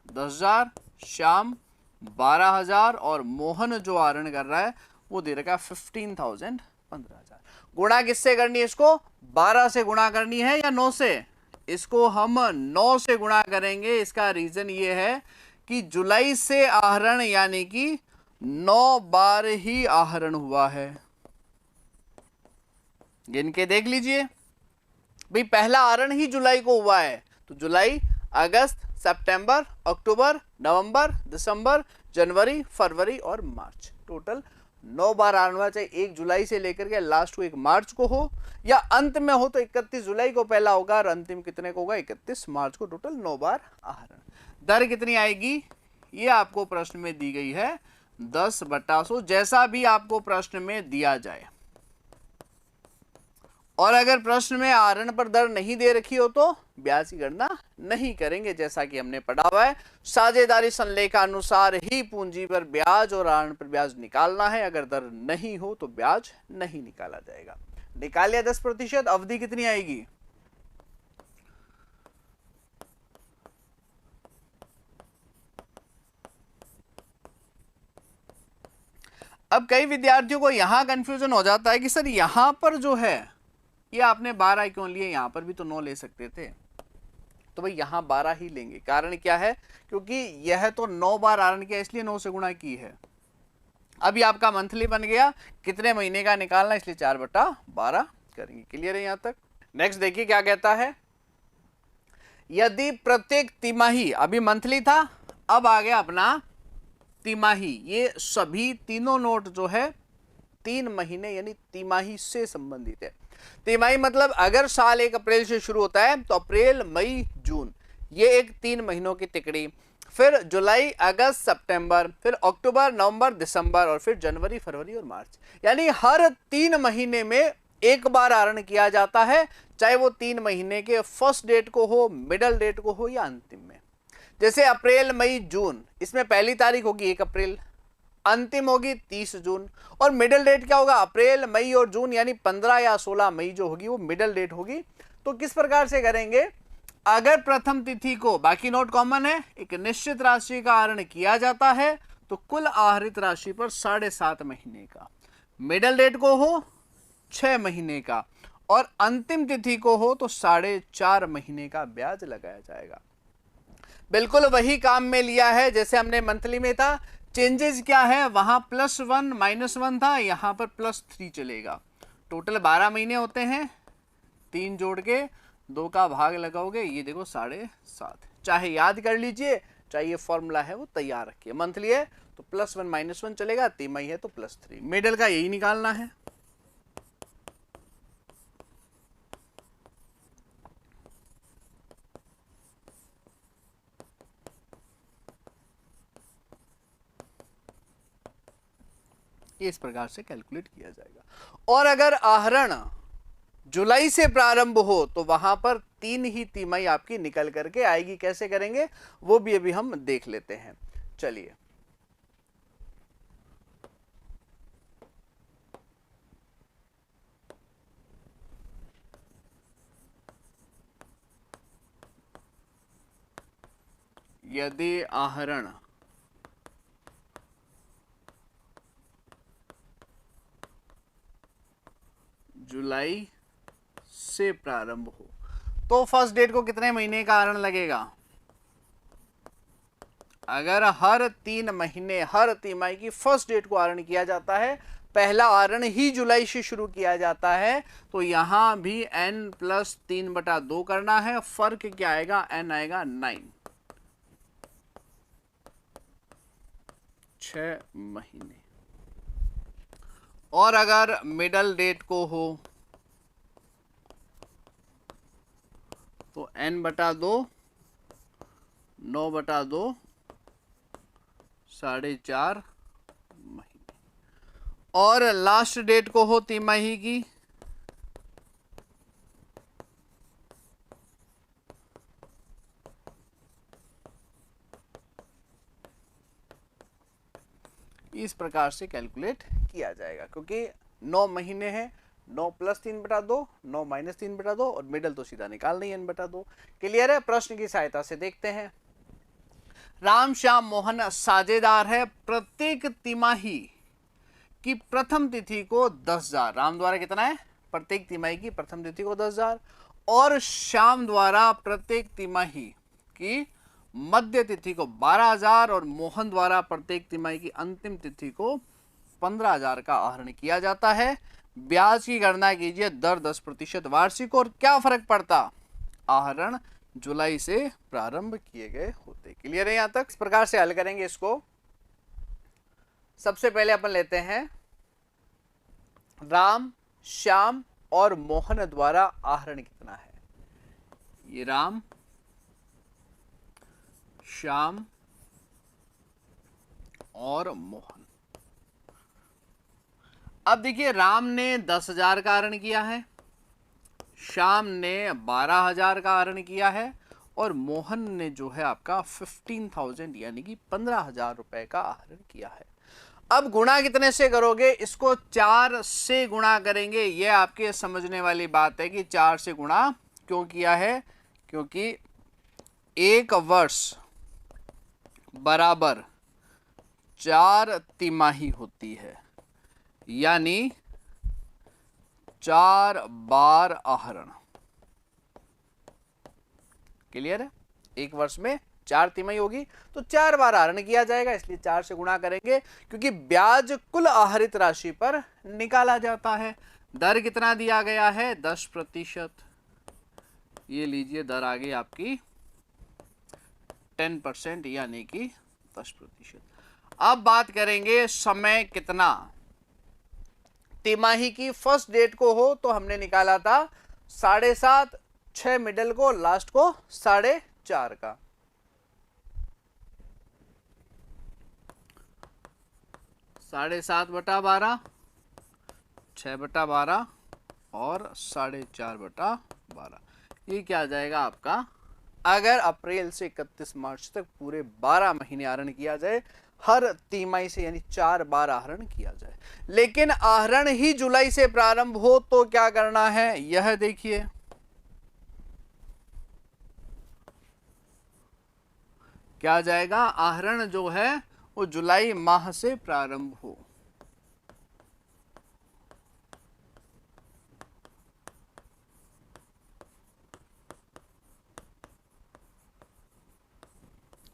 10,000, श्याम 12,000 और मोहन जो आहरण कर रहा है वो दे रखा है 15,000, 15,000। गुणा किससे करनी है, इसको 12 से गुणा करनी है या 9 से। इसको हम 9 से गुणा करेंगे। इसका रीजन ये है कि जुलाई से आहरण यानी कि 9 बार ही आहरण हुआ है। गिन के देख लीजिए भाई, पहला आहरण ही जुलाई को हुआ है। तो जुलाई, अगस्त, सितंबर, अक्टूबर, नवंबर, दिसंबर, जनवरी, फरवरी और मार्च, टोटल 9 बार आहरण हुआ। चाहे 1 जुलाई से लेकर के लास्ट को 1 मार्च को हो, या अंत में हो तो 31 जुलाई को पहला होगा और अंतिम कितने को होगा, 31 मार्च को। टोटल 9 बार आहरण। दर कितनी आएगी, ये आपको प्रश्न में दी गई है 10/100, जैसा भी आपको प्रश्न में दिया जाए। और अगर प्रश्न में आहरण पर दर नहीं दे रखी हो तो ब्याज की गणना नहीं करेंगे, जैसा कि हमने पढ़ा हुआ है। साझेदारी संलेखानुसार ही पूंजी पर ब्याज और आहरण पर ब्याज निकालना है। अगर दर नहीं हो तो ब्याज नहीं निकाला जाएगा। निकाल लिया 10%, अवधि कितनी आएगी, अब कई विद्यार्थियों को यहां कंफ्यूजन हो जाता है कि सर यहां पर जो है ये आपने 12 क्यों लिए, यहां पर भी तो 9 ले सकते थे। तो भाई यहां 12 ही लेंगे। कारण क्या है, क्योंकि यह तो 9 बार आहरण किया इसलिए 9 से गुणा की है। अभी आपका मंथली बन गया, कितने महीने का निकालना, इसलिए 4/12 करेंगे। क्लियर है यहाँ तक? नेक्स्ट देखिए क्या कहता है, यदि प्रत्येक तिमाही, अभी मंथली था, अब आ गया अपना तिमाही, ये सभी तीनों नोट जो है 3 महीने यानी तिमाही से संबंधित है। तिमाही मतलब अगर साल 1 अप्रैल से शुरू होता है तो अप्रैल, मई, जून, ये एक 3 महीनों की तिकड़ी, फिर जुलाई, अगस्त, सितंबर, फिर अक्टूबर, नवंबर, दिसंबर और फिर जनवरी, फरवरी और मार्च, यानी हर 3 महीने में एक बार आहरण किया जाता है, चाहे वो 3 महीने के फर्स्ट डेट को हो, मिडल डेट को हो या अंतिम में। जैसे अप्रैल, मई, जून, इसमें पहली तारीख होगी 1 अप्रैल, अंतिम होगी 30 जून, और मिडिल डेट क्या होगा, अप्रैल, मई और जून, यानी 15 या 16 मई जो होगी वो मिडिल डेट होगी। तो किस प्रकार से करेंगे, अगर प्रथम तिथि को, बाकी नोट कॉमन है, एक निश्चित राशि का आहरण किया जाता है तो कुल आहरित राशि पर 7.5 महीने का, मिडिल डेट को हो 6 महीने का और अंतिम तिथि को हो तो 4.5 महीने का ब्याज लगाया जाएगा। बिल्कुल वही काम में लिया है जैसे हमने मंथली में था। चेंजेस क्या है, वहां +1 -1 था, यहां पर +3 चलेगा। टोटल 12 महीने होते हैं, 3 जोड़ के 2 का भाग लगाओगे, ये देखो 7.5। चाहे याद कर लीजिए, चाहे ये फॉर्मूला है वो तैयार रखिए। मंथली है तो +1 -1 चलेगा, तिमाही है तो +3, मिडिल का यही निकालना है। इस प्रकार से कैलकुलेट किया जाएगा। और अगर आहरण जुलाई से प्रारंभ हो तो वहां पर 3 ही तिमाही आपकी निकल करके आएगी। कैसे करेंगे वो भी अभी हम देख लेते हैं। चलिए, यदि आहरण जुलाई से प्रारंभ हो तो फर्स्ट डेट को कितने महीने का आहरण लगेगा। अगर हर 3 महीने, हर तिमाही की फर्स्ट डेट को आहरण किया जाता है, पहला आहरण ही जुलाई से शुरू किया जाता है, तो यहां भी n+3/2 करना है। फर्क क्या आएगा, n आएगा 9, 6 महीने। और अगर मिडल डेट को हो तो n/2, 9/2, 4.5 महीने। और लास्ट डेट को हो तिमाही की इस प्रकार से कैलकुलेट किया जाएगा, क्योंकि 9 महीने हैं, 9 + 3/2, 9 - 3/2 और मिडल तो सीधा निकालना ही n/2। क्लियर है? प्रश्न की सहायता से देखते हैं। राम, श्याम, मोहन साझेदार है। प्रत्येक तिमाही की प्रथम तिथि को 10,000, राम द्वारा कितना है, प्रत्येक तिमाही की प्रथम तिथि को 10,000, और श्याम द्वारा प्रत्येक तिमाही की मध्य तिथि को 12,000 और मोहन द्वारा प्रत्येक तिमाही की अंतिम तिथि को 15,000 का आहरण किया जाता है। ब्याज की गणना कीजिए दर 10% वार्षिक। और क्या फर्क पड़ता, आहरण जुलाई से प्रारंभ किए गए होते। क्लियर है यहां तक? इस प्रकार से हल करेंगे इसको। सबसे पहले अपन लेते हैं राम, श्याम और मोहन द्वारा आहरण कितना है। ये राम, श्याम और मोहन। अब देखिए, राम ने 10,000 का आहरण किया है, श्याम ने 12,000 का आहरण किया है और मोहन ने जो है आपका 15,000 यानी कि 15,000 रुपए का आहरण किया है। अब गुणा कितने से करोगे, इसको 4 से गुणा करेंगे। ये आपके समझने वाली बात है कि 4 से गुणा क्यों किया है, क्योंकि 1 वर्ष बराबर 4 तिमाही होती है, यानी 4 बार आहरण। क्लियर है? एक वर्ष में 4 तिमाही होगी तो 4 बार आहरण किया जाएगा, इसलिए 4 से गुणा करेंगे, क्योंकि ब्याज कुल आहरित राशि पर निकाला जाता है। दर कितना दिया गया है? 10%। ये लीजिए, दर आ गई आपकी 10%, यानी कि 10%। अब बात करेंगे समय कितना। तिमाही की फर्स्ट डेट को हो तो हमने निकाला था 7.5, 6 मिडल को, लास्ट को 4.5 का। साढ़े 7/12, 6/12 और 4.5/12। ये क्या आ जाएगा आपका? अगर अप्रैल से 31 मार्च तक पूरे 12 महीने आहरण किया जाए, हर तिमाही से यानी 4 बार आहरण किया जाए, लेकिन आहरण ही जुलाई से प्रारंभ हो तो क्या करना है? यह देखिए, क्या जाएगा? आहरण जो है वो जुलाई माह से प्रारंभ हो।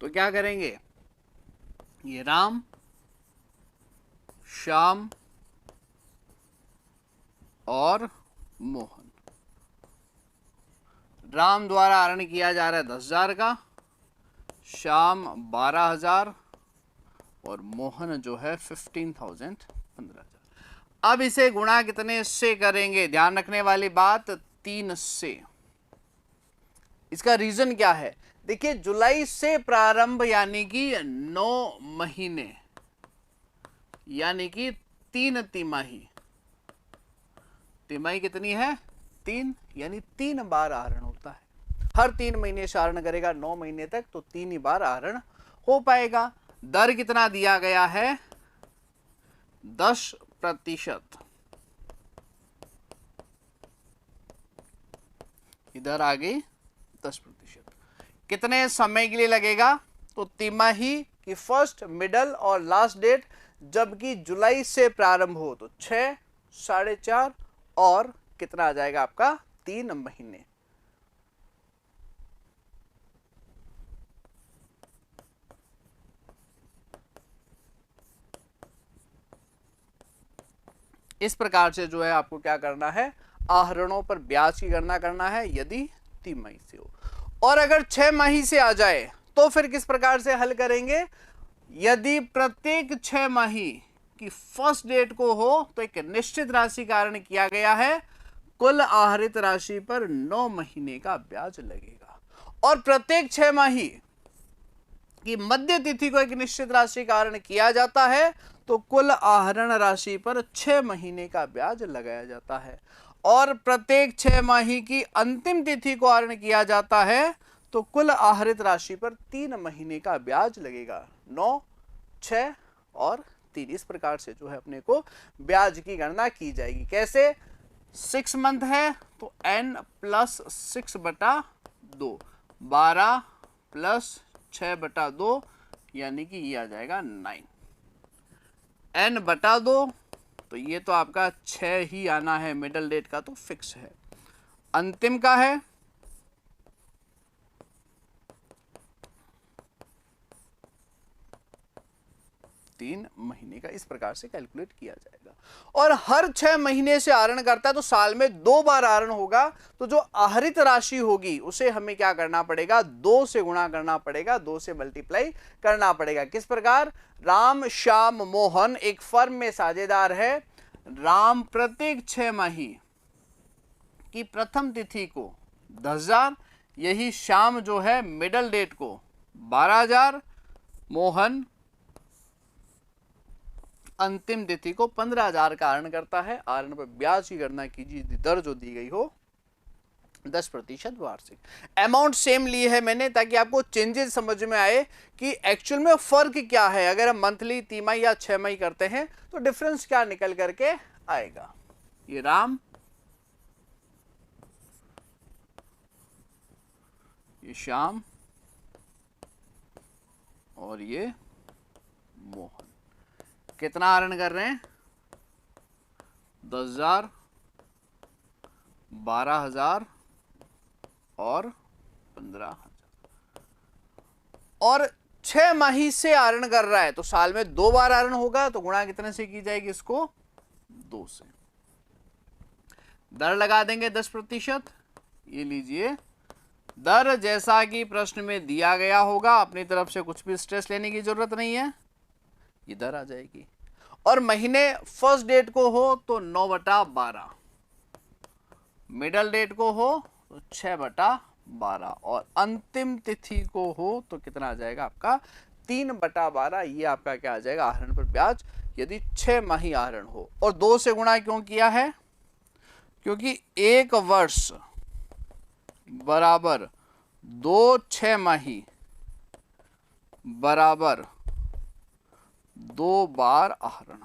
तो क्या करेंगे? ये राम, श्याम और मोहन। राम द्वारा आहरण किया जा रहा है 10,000 का, श्याम 12,000 और मोहन जो है 15,000, 15,000। अब इसे गुणा कितने से करेंगे? ध्यान रखने वाली बात, 3 से। इसका रीजन क्या है? देखिए, जुलाई से प्रारंभ यानी कि 9 महीने, यानी कि 3 तिमाही। तिमाही कितनी है? 3, यानी 3 बार आहरण होता है। हर 3 महीने से आहरण करेगा 9 महीने तक, तो 3 ही बार आहरण हो पाएगा। दर कितना दिया गया है? 10%। इधर आ गई 10%। कितने समय के लिए लगेगा? तो तिमाही की फर्स्ट, मिडल और लास्ट डेट जबकि जुलाई से प्रारंभ हो तो 6, 4.5 और कितना आ जाएगा आपका? 3 महीने। इस प्रकार से जो है आपको क्या करना है? आहरणों पर ब्याज की गणना करना है यदि तिमाही से हो। और अगर 6 माही से आ जाए तो फिर किस प्रकार से हल करेंगे? यदि प्रत्येक 6 माही की फर्स्ट डेट को हो तो एक निश्चित राशि का आहरण किया गया है, कुल आहरित राशि पर 9 महीने का ब्याज लगेगा। और प्रत्येक 6 माही की मध्य तिथि को एक निश्चित राशि का आहरण किया जाता है तो कुल आहरण राशि पर 6 महीने का ब्याज लगाया जाता है। और प्रत्येक 6 माही की अंतिम तिथि को आहरण किया जाता है तो कुल आहरित राशि पर 3 महीने का ब्याज लगेगा। 9, 6 और 3। इस प्रकार से जो है अपने को ब्याज की गणना की जाएगी। कैसे? 6 मंथ है तो n + 6/2, 12 + 6/2, यानी कि ये आ जाएगा 9। n/2 तो ये तो आपका 6 ही आना है, मिडल डेट का तो फिक्स है। अंतिम का है 3 महीने का। इस प्रकार से कैलकुलेट किया जाएगा। और हर 6 महीने से आहरण करता है तो साल में 2 बार आहरण होगा, तो जो आहरित राशि होगी उसे हमें क्या करना पड़ेगा? 2 से गुणा करना पड़ेगा, 2 से मल्टीप्लाई करना पड़ेगा। किस प्रकार? राम, श्याम, मोहन एक फर्म में साझेदार है। राम प्रत्येक 6 माही की प्रथम तिथि को 10,000, यही श्याम जो है मिडल डेट को 12,000, मोहन अंतिम तिथि को 15,000 का आहरण करता है। आहरण पर ब्याज की गणना कीजिए, दर जो दी गई हो 10% वार्षिक। अमाउंट सेम लिए है मैंने ताकि आपको चेंजेस समझ में आए कि एक्चुअल में फर्क क्या है। अगर हम मंथली, तिमाही या 6 माही करते हैं तो डिफरेंस क्या निकल करके आएगा। ये राम, ये श्याम और ये मोहन। कितना आहरण कर रहे हैं? 10,000, 12,000 और 15,000। और 6 माही से आहरण कर रहा है तो साल में 2 बार आहरण होगा, तो गुणा कितने से की जाएगी इसको? 2 से। दर लगा देंगे 10%। ये लीजिए दर जैसा कि प्रश्न में दिया गया होगा, अपनी तरफ से कुछ भी स्ट्रेस लेने की जरूरत नहीं है, ये दर आ जाएगी। और महीने फर्स्ट डेट को हो तो 9/12, मिडल डेट को हो तो 6/12 और अंतिम तिथि को हो तो कितना आ जाएगा आपका 3/12। ये आपका क्या आ जाएगा आहरण पर ब्याज, यदि 6 माही आहरण हो। और 2 से गुणा क्यों किया है, क्योंकि 1 वर्ष बराबर 2 6 माही बराबर 2 बार आहरण।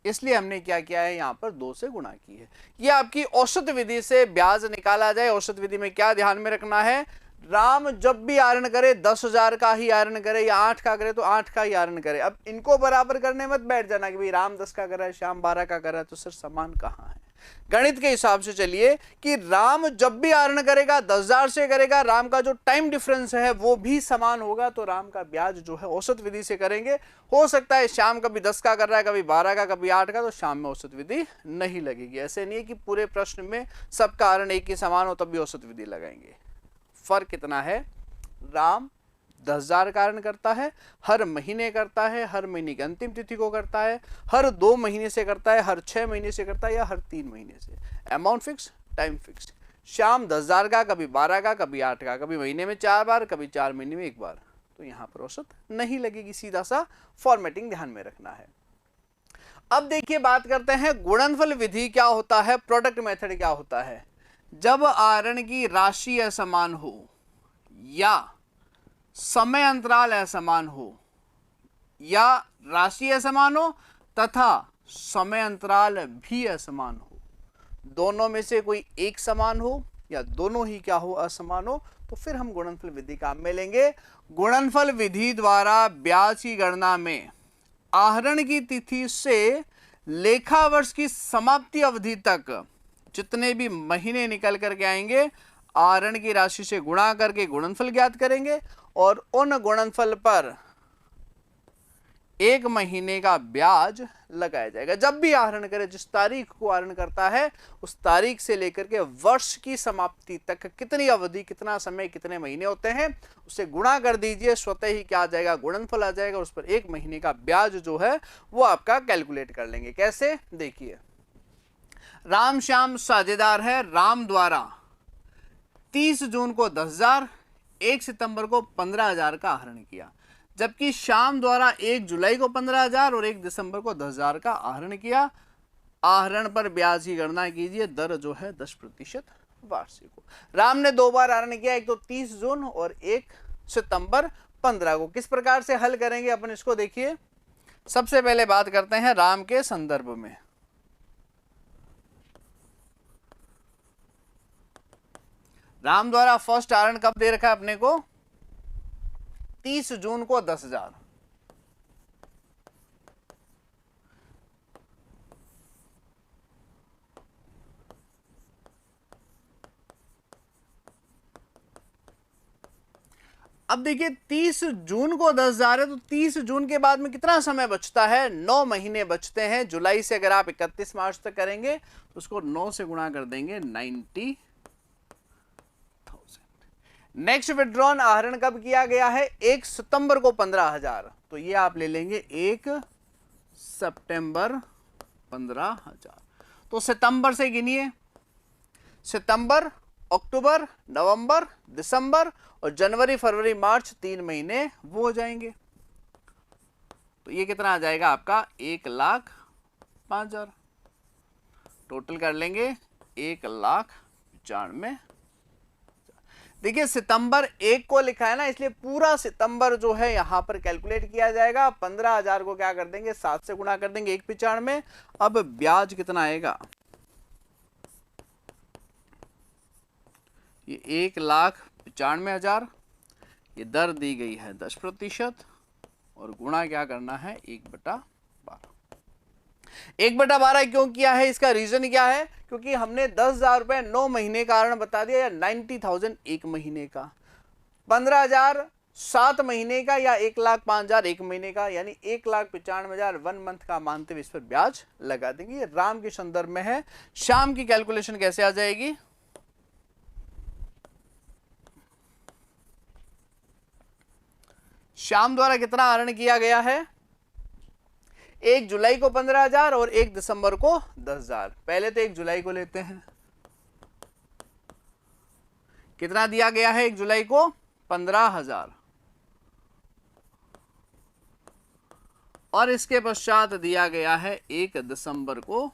इसलिए हमने क्या किया है, यहां पर 2 से गुणा की है। ये आपकी औसत विधि से ब्याज निकाला जाए। औसत विधि में क्या ध्यान में रखना है, राम जब भी आहरण करे 10,000 का ही आहरण करे या 8 का करे तो 8 का ही आहरण करे। अब इनको बराबर करने मत बैठ जाना कि भाई राम 10 का कर रहा है श्याम 12 का कर रहा है, तो सर समान कहाँ है। गणित के हिसाब से चलिए कि राम जब भी आहरण करेगा 10,000 से करेगा, राम का जो टाइम डिफरेंस है वो भी समान होगा, तो राम का ब्याज जो है औसत विधि से करेंगे। हो सकता है श्याम कभी 10 का कर रहा है, कभी 12 का, कभी 8 का, तो श्याम में औसत विधि नहीं लगेगी। ऐसे नहीं है कि पूरे प्रश्न में सबका आहरण एक ही समान हो तब भी औसत विधि लगाएंगे। फर्क कितना है, राम 10,000 का आहरण करता है, हर महीने करता है, हर महीने की अंतिम तिथि को करता है, हर 2 महीने से करता है, हर 6 महीने से करता है या हर 3 महीने से। Amount fix, time fix. Shyam 10,000 का, कभी 12 का, कभी 8 का, कभी महीने में 4 बार, कभी 4 महीने में 1 बार, तो यहां पर औसत नहीं लगेगी। सीधा सा फॉर्मेटिंग ध्यान में रखना है। अब देखिए बात करते हैं गुणनफल विधि क्या होता है, प्रोडक्ट मेथड क्या होता है। जब आहरण की राशि असमान हो या समय अंतराल असमान हो, या राशि असमान हो तथा समय अंतराल भी असमान हो, दोनों में से कोई एक समान हो या दोनों ही क्या हो असमान हो, तो फिर हम गुणनफल विधि काम में लेंगे। गुणनफल विधि द्वारा ब्याज की गणना में आहरण की तिथि से लेखा वर्ष की समाप्ति अवधि तक जितने भी महीने निकल करके आएंगे, आहरण की राशि से गुणा करके गुणनफल ज्ञात करेंगे और उन गुणनफल पर 1 महीने का ब्याज लगाया जाएगा। जब भी आहरण करे, जिस तारीख को आहरण करता है उस तारीख से लेकर के वर्ष की समाप्ति तक कितनी अवधि, कितना समय, कितने महीने होते हैं, उससे गुणा कर दीजिए, स्वतः ही क्या आ जाएगा, गुणनफल आ जाएगा। उस पर 1 महीने का ब्याज जो है वो आपका कैलकुलेट कर लेंगे। कैसे, देखिए राम श्याम साझेदार है। राम द्वारा 30 जून को 10,000, 1 सितंबर को 15,000 का आहरण किया, जबकि श्याम द्वारा 1 जुलाई को 15,000 और 1 दिसंबर को 10,000 का आहरण किया। आहरण पर ब्याज की गणना कीजिए, दर जो है 10% वार्षिक। राम ने 2 बार आहरण किया, एक तो 30 जून और 1 सितंबर 15 को। किस प्रकार से हल करेंगे अपन इसको देखिए। सबसे पहले बात करते हैं राम के संदर्भ में। राम द्वारा फर्स्ट आहरण कब दे रखा है अपने को, 30 जून को 10,000। अब देखिए 30 जून को 10,000 है, तो 30 जून के बाद में कितना समय बचता है, 9 महीने बचते हैं। जुलाई से अगर आप 31 मार्च तक करेंगे तो उसको 9 से गुणा कर देंगे, 90,000। नेक्स्ट विड्रॉन आहरण कब किया गया है, 1 सितंबर को 15,000, तो ये आप ले लेंगे 1 सितंबर 15,000। तो सितंबर से गिनिए, सितंबर, अक्टूबर, नवंबर, दिसंबर और जनवरी, फरवरी, मार्च, 3 महीने वो हो जाएंगे। तो ये कितना आ जाएगा आपका, 1,05,000। टोटल कर लेंगे 1,95,000। देखिए सितंबर 1 को लिखा है ना, इसलिए पूरा सितंबर जो है यहां पर कैलकुलेट किया जाएगा। 15,000 को क्या कर देंगे, 7 से गुणा कर देंगे 1,95,000। अब ब्याज कितना आएगा, ये 1,95,000। ये दर दी गई है 10% और गुणा क्या करना है, 1/12। 1/12 क्यों किया है, इसका रीजन क्या है, क्योंकि हमने 10,000 रुपए 9 महीने का आहरण बता दिया, या 90,000 1 महीने का। 15,000 7 महीने का या 1,05,000 1 महीने का, यानी 1,95,000 1 मंथ का मानते हुए इस पर ब्याज लगा देंगे। ये राम के संदर्भ में है। श्याम की कैलकुलेशन कैसे आ जाएगी? श्याम द्वारा कितना आहरण किया गया है? 1 जुलाई को 15,000 और 1 दिसंबर को 10,000। पहले तो 1 जुलाई को लेते हैं। कितना दिया गया है 1 जुलाई को? 15,000। और इसके पश्चात दिया गया है 1 दिसंबर को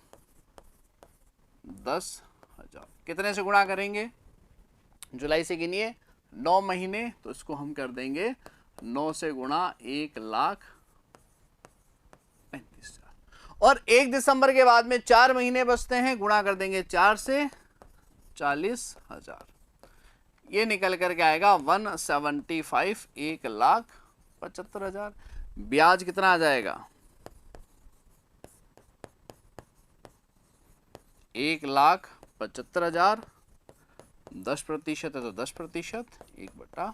10,000। कितने से गुणा करेंगे? जुलाई से गिनिए 9 महीने, तो इसको हम कर देंगे 9 से गुणा 1,35,000। और 1 दिसंबर के बाद में 4 महीने बचते हैं, गुणा कर देंगे 4 से 40,000। ये निकल करके आएगा 175 1,75,000। ब्याज कितना आ जाएगा? 1,75,000। 10% है तो 10%, 1/12।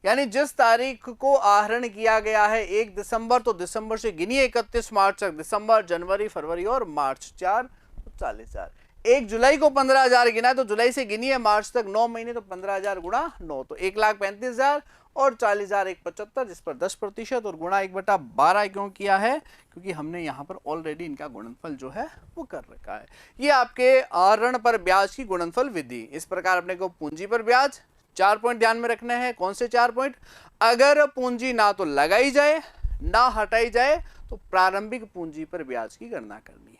यानी जिस तारीख को आहरण किया गया है 1 दिसंबर, तो दिसंबर से गिनिए 31 मार्च तक। दिसंबर, जनवरी, फरवरी और मार्च 4, तो 40,000। 1 जुलाई को 15,000 गिना, तो जुलाई से गिनिए मार्च तक 9 महीने, तो 15,000 गुणा 9, तो 1,35,000 और 40,000 1,75, जिस पर 10% और गुणा 1/12 क्यों किया है? क्योंकि हमने यहाँ पर ऑलरेडी इनका गुणनफल जो है वो कर रखा है। ये आपके ऋण पर ब्याज की गुणनफल विधि। इस प्रकार अपने को पूंजी पर ब्याज 4 पॉइंट ध्यान में रखने हैं। कौन से 4 पॉइंट? अगर पूंजी ना तो लगाई जाए ना हटाई जाए, तो प्रारंभिक पूंजी पर ब्याज की गणना करनी है।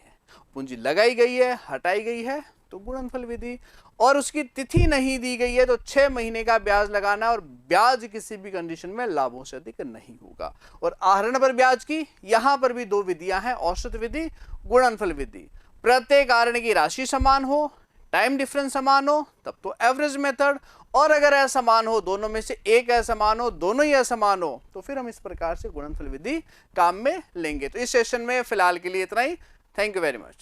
पूंजी लगाई गई है, हटाई गई है, तो गुणनफल विधि। और उसकी तिथि नहीं दी गई है, तो 6 महीने का ब्याज लगाना, और ब्याज किसी भी कंडीशन में लाभों से अधिक नहीं होगा। और आहरण पर ब्याज की यहां पर भी 2 विधियां हैं, औसत विधि, गुणनफल विधि। प्रत्येक आहरण की राशि समान हो, टाइम डिफरेंस समान हो, तब तो एवरेज मेथड। और अगर असमान हो, दोनों में से एक असमान हो, दोनों ही असमान हो, तो फिर हम इस प्रकार से गुणनफल विधि काम में लेंगे। तो इस सेशन में फिलहाल के लिए इतना ही। Thank you very much.